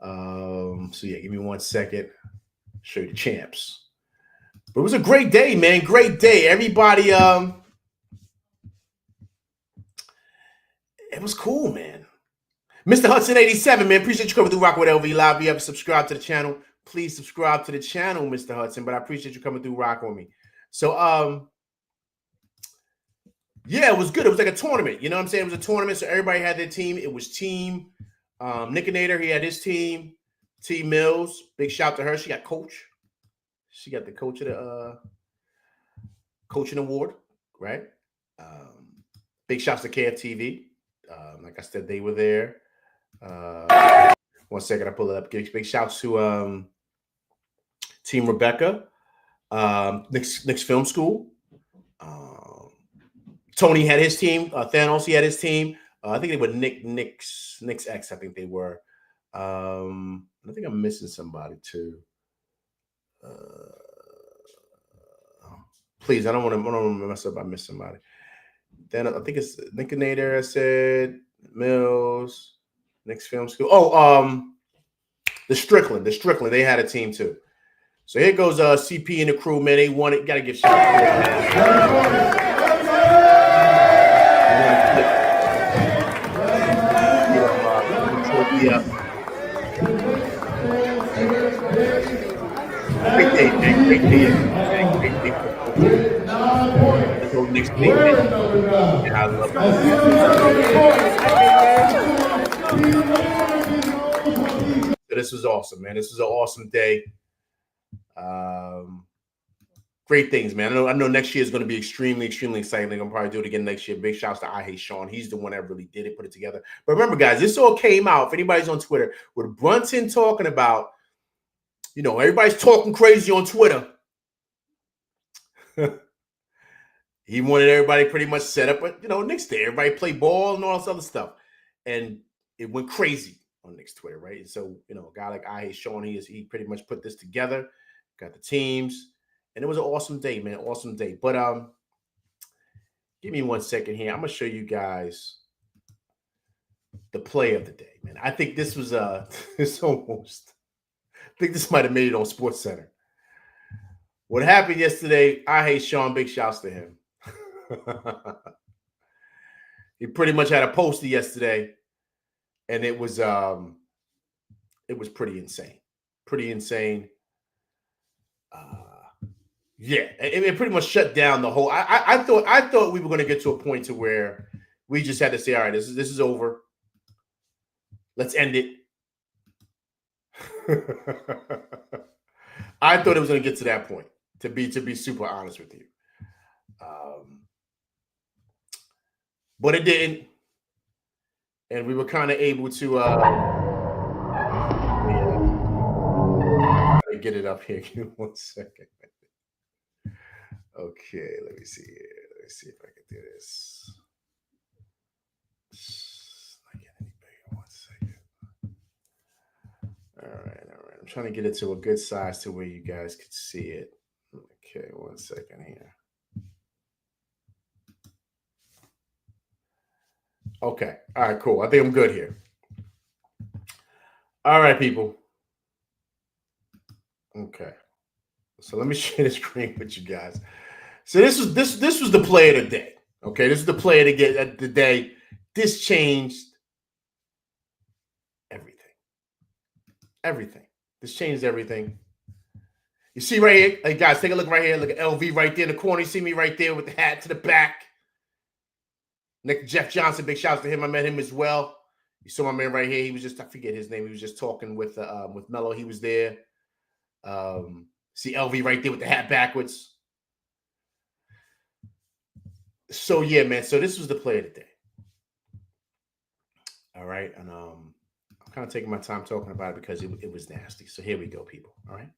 So yeah, give me 1 second. Show you the champs. But it was a great day, man. Great day. Everybody, it was cool, man. Mr. Hudson 87, man. Appreciate you coming through Rock with LV Live. If you haven't subscribed to the channel, please subscribe to the channel, Mr. Hudson. But I appreciate you coming through Rock with me. So, yeah, it was good. It was like a tournament. You know what I'm saying? It was a tournament, so everybody had their team. It was team Nickinator. He had his team. T Mills. Big shout to her. She got coach. She got the coach of the coaching award, right? Big shouts to KFTV. Like I said, they were there. 1 second, I pull it up. Big shouts to Team Rebecca, Knicks Film School. Tony had his team. Thanos, he had his team. I think they were Knicks X. I think they were. I think I'm missing somebody too. Please, I don't want to mess up. I miss somebody. Then I think it's Nickinator. I said Mills, Knicks Film School. Oh, the Strickland. They had a team too. So here goes CP and the crew, man. They won it. Got to give shout out. Great day, man. Great day. Great day. Knicks team, and I love it. So this was awesome, man. This was an awesome day. Great things, man. I know next year is going to be extremely, extremely exciting. They're going to probably do it again next year. Big shouts to I Hate Sean. He's the one that really did it, put it together. But remember, guys, this all came out, if anybody's on Twitter, with Brunson talking about you know, everybody's talking crazy on Twitter. He wanted everybody pretty much set up, but you know, Knicks Day, everybody play ball and all this other stuff, and it went crazy on Knicks Twitter, right? And so, you know, a guy like I Hate Sean, he pretty much put this together, got the teams, and it was an awesome day, man, awesome day. But give me 1 second here. I'm gonna show you guys the play of the day, man. I think this was it's almost. I think this might have made it on Sports Center. What happened yesterday? I Hate Sean. Big shouts to him. He pretty much had a poster yesterday, and it was pretty insane. Pretty insane. Yeah, it pretty much shut down the whole. I thought we were going to get to a point to where we just had to say, all right, this is over. Let's end it. I thought it was going to get to that point. To be super honest with you. But it didn't. And we were kind of able to get it up here. Give me 1 second. Okay, let me see here. Let me see if I can do this. Not getting any bigger. 1 second. All right. I'm trying to get it to a good size to where you guys could see it. Okay, 1 second here. Okay. All right, cool. I think I'm good here. All right, people. Okay. So let me share the screen with you guys. So this was the play of the day. Okay, this is the play of the day. This changed everything. Everything. This changed everything. You see right here, hey guys, take a look right here. Look at LV right there in the corner. You see me right there with the hat to the back. Nick Jeff Johnson, big shouts to him. I met him as well. You saw my man right here. He was just, I forget his name. He was just talking with Melo. He was there. See LV right there with the hat backwards. So yeah, man. So this was the play of the day. All right, and I'm kind of taking my time talking about it because it was nasty. So here we go, people. All right.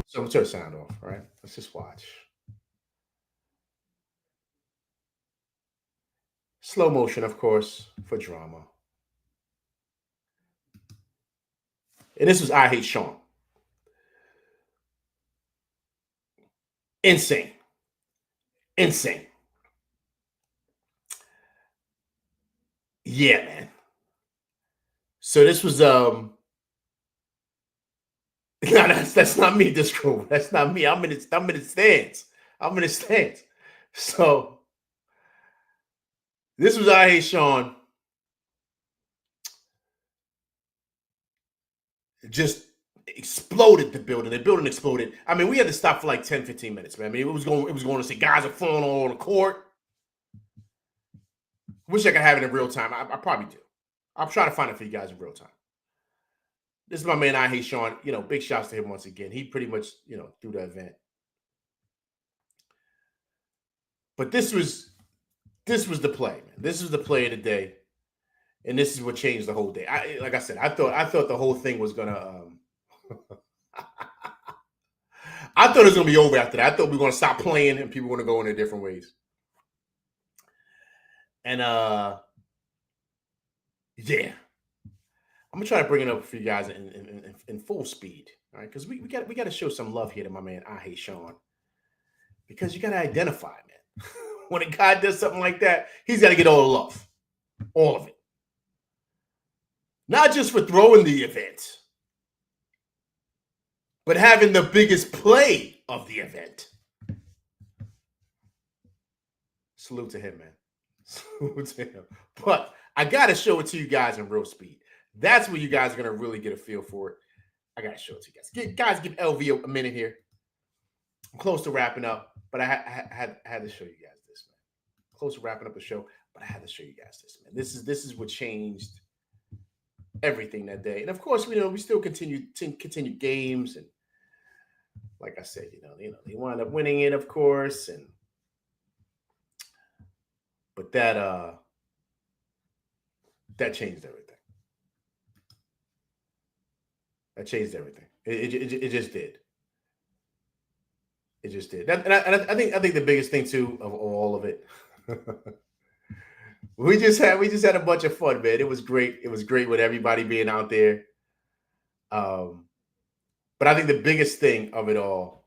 So I'm gonna turn the sound off. All right, let's just watch. Slow motion, of course, for drama. And this was I Hate Sean. Insane. Yeah, man. So this was no, that's not me, Disco. That's not me. I'm in the stands. So this was I Hate Sean. Just exploded the building. The building exploded. I mean, we had to stop for like 10, 15 minutes, man. I mean, it was going to say guys are falling all on the court. Wish I could have it in real time. I probably do. I'll try to find it for you guys in real time. This is my man, I Hate Sean. You know, big shouts to him once again. He pretty much, you know, threw the event. But this was the play, man. This was the play of the day. And this is what changed the whole day. Like I said, I thought the whole thing was gonna I thought it was gonna be over after that. I thought we were gonna stop playing and people were gonna go in their different ways. And yeah. I'm gonna try to bring it up for you guys in full speed. All right, because we got to show some love here to my man, I Hate Sean. Because you gotta identify, man. When a guy does something like that, he's got to get all the love. All of it. Not just for throwing the event, but having the biggest play of the event. Salute to him, man. Salute to him. But I got to show it to you guys in real speed. That's where you guys are going to really get a feel for it. I got to show it to you guys. Give LV a minute here. I'm close to wrapping up, but I had to show you guys this, man. Close to wrapping up the show, but I had to show you guys this, man. This is what changed everything that day. And of course, we still continue games, and like I said, they wind up winning it, of course, but that that changed everything. That changed everything. It just did. It just did. I think the biggest thing too of all of it, we just had a bunch of fun, man. It was great. It was great with everybody being out there. But I think the biggest thing of it all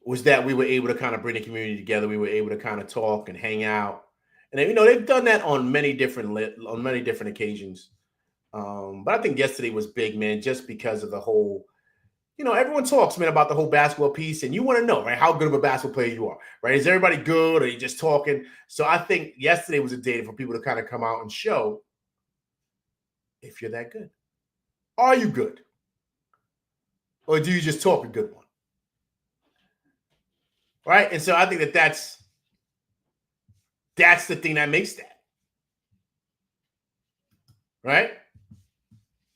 was that we were able to kind of bring the community together. We were able to kind of talk and hang out, and they've done that on many different occasions. But I think yesterday was big, man, just because of the whole, everyone talks, man, about the whole basketball piece, and you want to know, right, how good of a basketball player you are, right? Is everybody good, or are you just talking? So I think yesterday was a day for people to kind of come out and show if you're that good. Are you good? Or do you just talk a good one? Right? And so I think that's the thing that makes that. Right?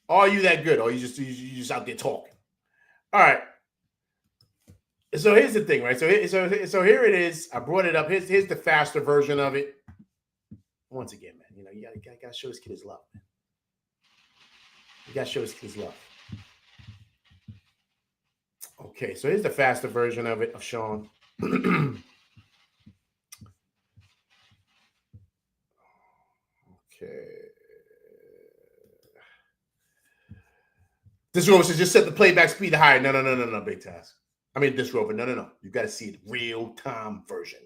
Are you that good? Or you just out there talking? All right. So here's the thing, right? So here it is. I brought it up. Here's the faster version of it. Once again, man, you gotta show this kid his love, man. You gotta show this kid his love. Okay, so here's the faster version of it, of Sean. Okay. This rover says just set the playback speed higher. No, big task. I mean, this rover. No. You got to see it real time version.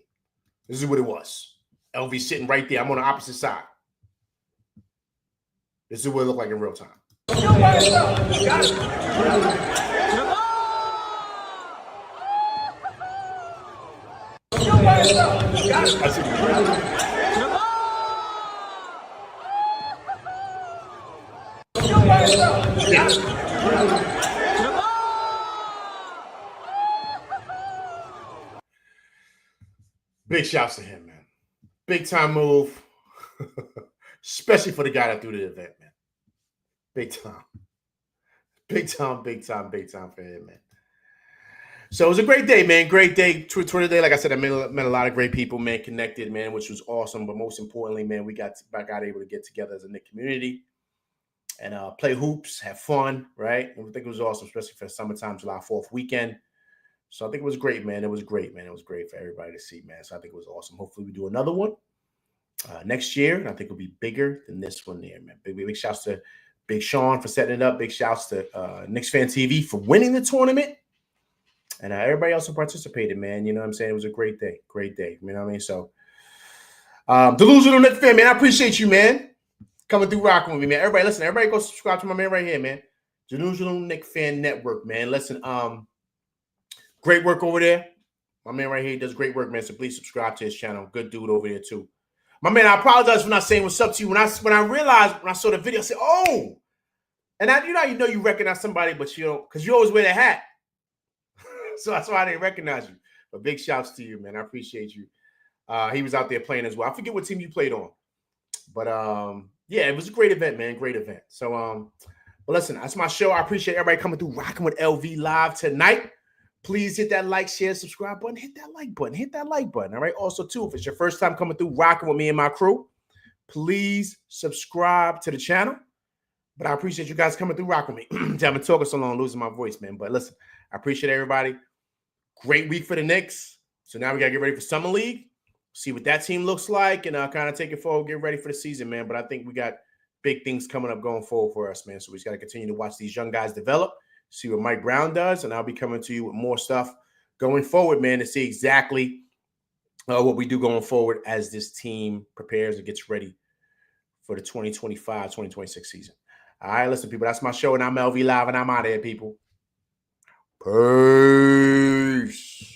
This is what it was. LV sitting right there. I'm on the opposite side. This is what it looked like in real time. Big shouts to him, man. Big time move. Especially for the guy that threw the event, man. Big time. Big time for him, man. So it was a great day, man. Great day. Twitter day. Like I said, I met a lot of great people, man, connected, man, which was awesome. But most importantly, man, we got able to get together as a Knicks community and play hoops, have fun, right? And I think it was awesome, especially for summertime, July 4th weekend. So I think it was great, man. It was great, man. It was great for everybody to see, man. So I think it was awesome. Hopefully we do another one next year. And I think it'll be bigger than this one there, man. Big shouts to Big Sean for setting it up. Big shouts to Knicks Fan TV for winning the tournament. And everybody else who participated, man. You know what I'm saying? It was a great day. Great day. You know what I mean? So, Delusional Knicks fan, man. I appreciate you, man. Coming through rocking with me, man. Everybody, listen. Everybody go subscribe to my man right here, man. Delusional Knicks Fan Network, man. Listen, great work over there. My man right here does great work, man. So please subscribe to his channel. Good dude over there, too. My man, I apologize for not saying what's up to you. When I realized, when I saw the video, I said, oh. And you recognize somebody, but you don't, because you always wear the hat. So that's why I didn't recognize you. But big shouts to you, man. I appreciate you. He was out there playing as well. I forget what team you played on. But, yeah, it was a great event, man. Great event. So, well, listen, that's my show. I appreciate everybody coming through, rocking with LV Live tonight. Please hit that like, share, subscribe button. Hit that like button. Hit that like button. All right. Also, too, if it's your first time coming through, rocking with me and my crew, please subscribe to the channel. But I appreciate you guys coming through, rocking with me. I've been talking so long, losing my voice, man. But listen, I appreciate everybody. Great week for the Knicks. So now we got to get ready for Summer League, see what that team looks like, and kind of take it forward, get ready for the season, man. But I think we got big things coming up going forward for us, man. So we just got to continue to watch these young guys develop, see what Mike Brown does, and I'll be coming to you with more stuff going forward, man, to see exactly what we do going forward as this team prepares and gets ready for the 2025-2026 season. All right, listen, people, that's my show, and I'm LV Live, and I'm out of here, people. Peace.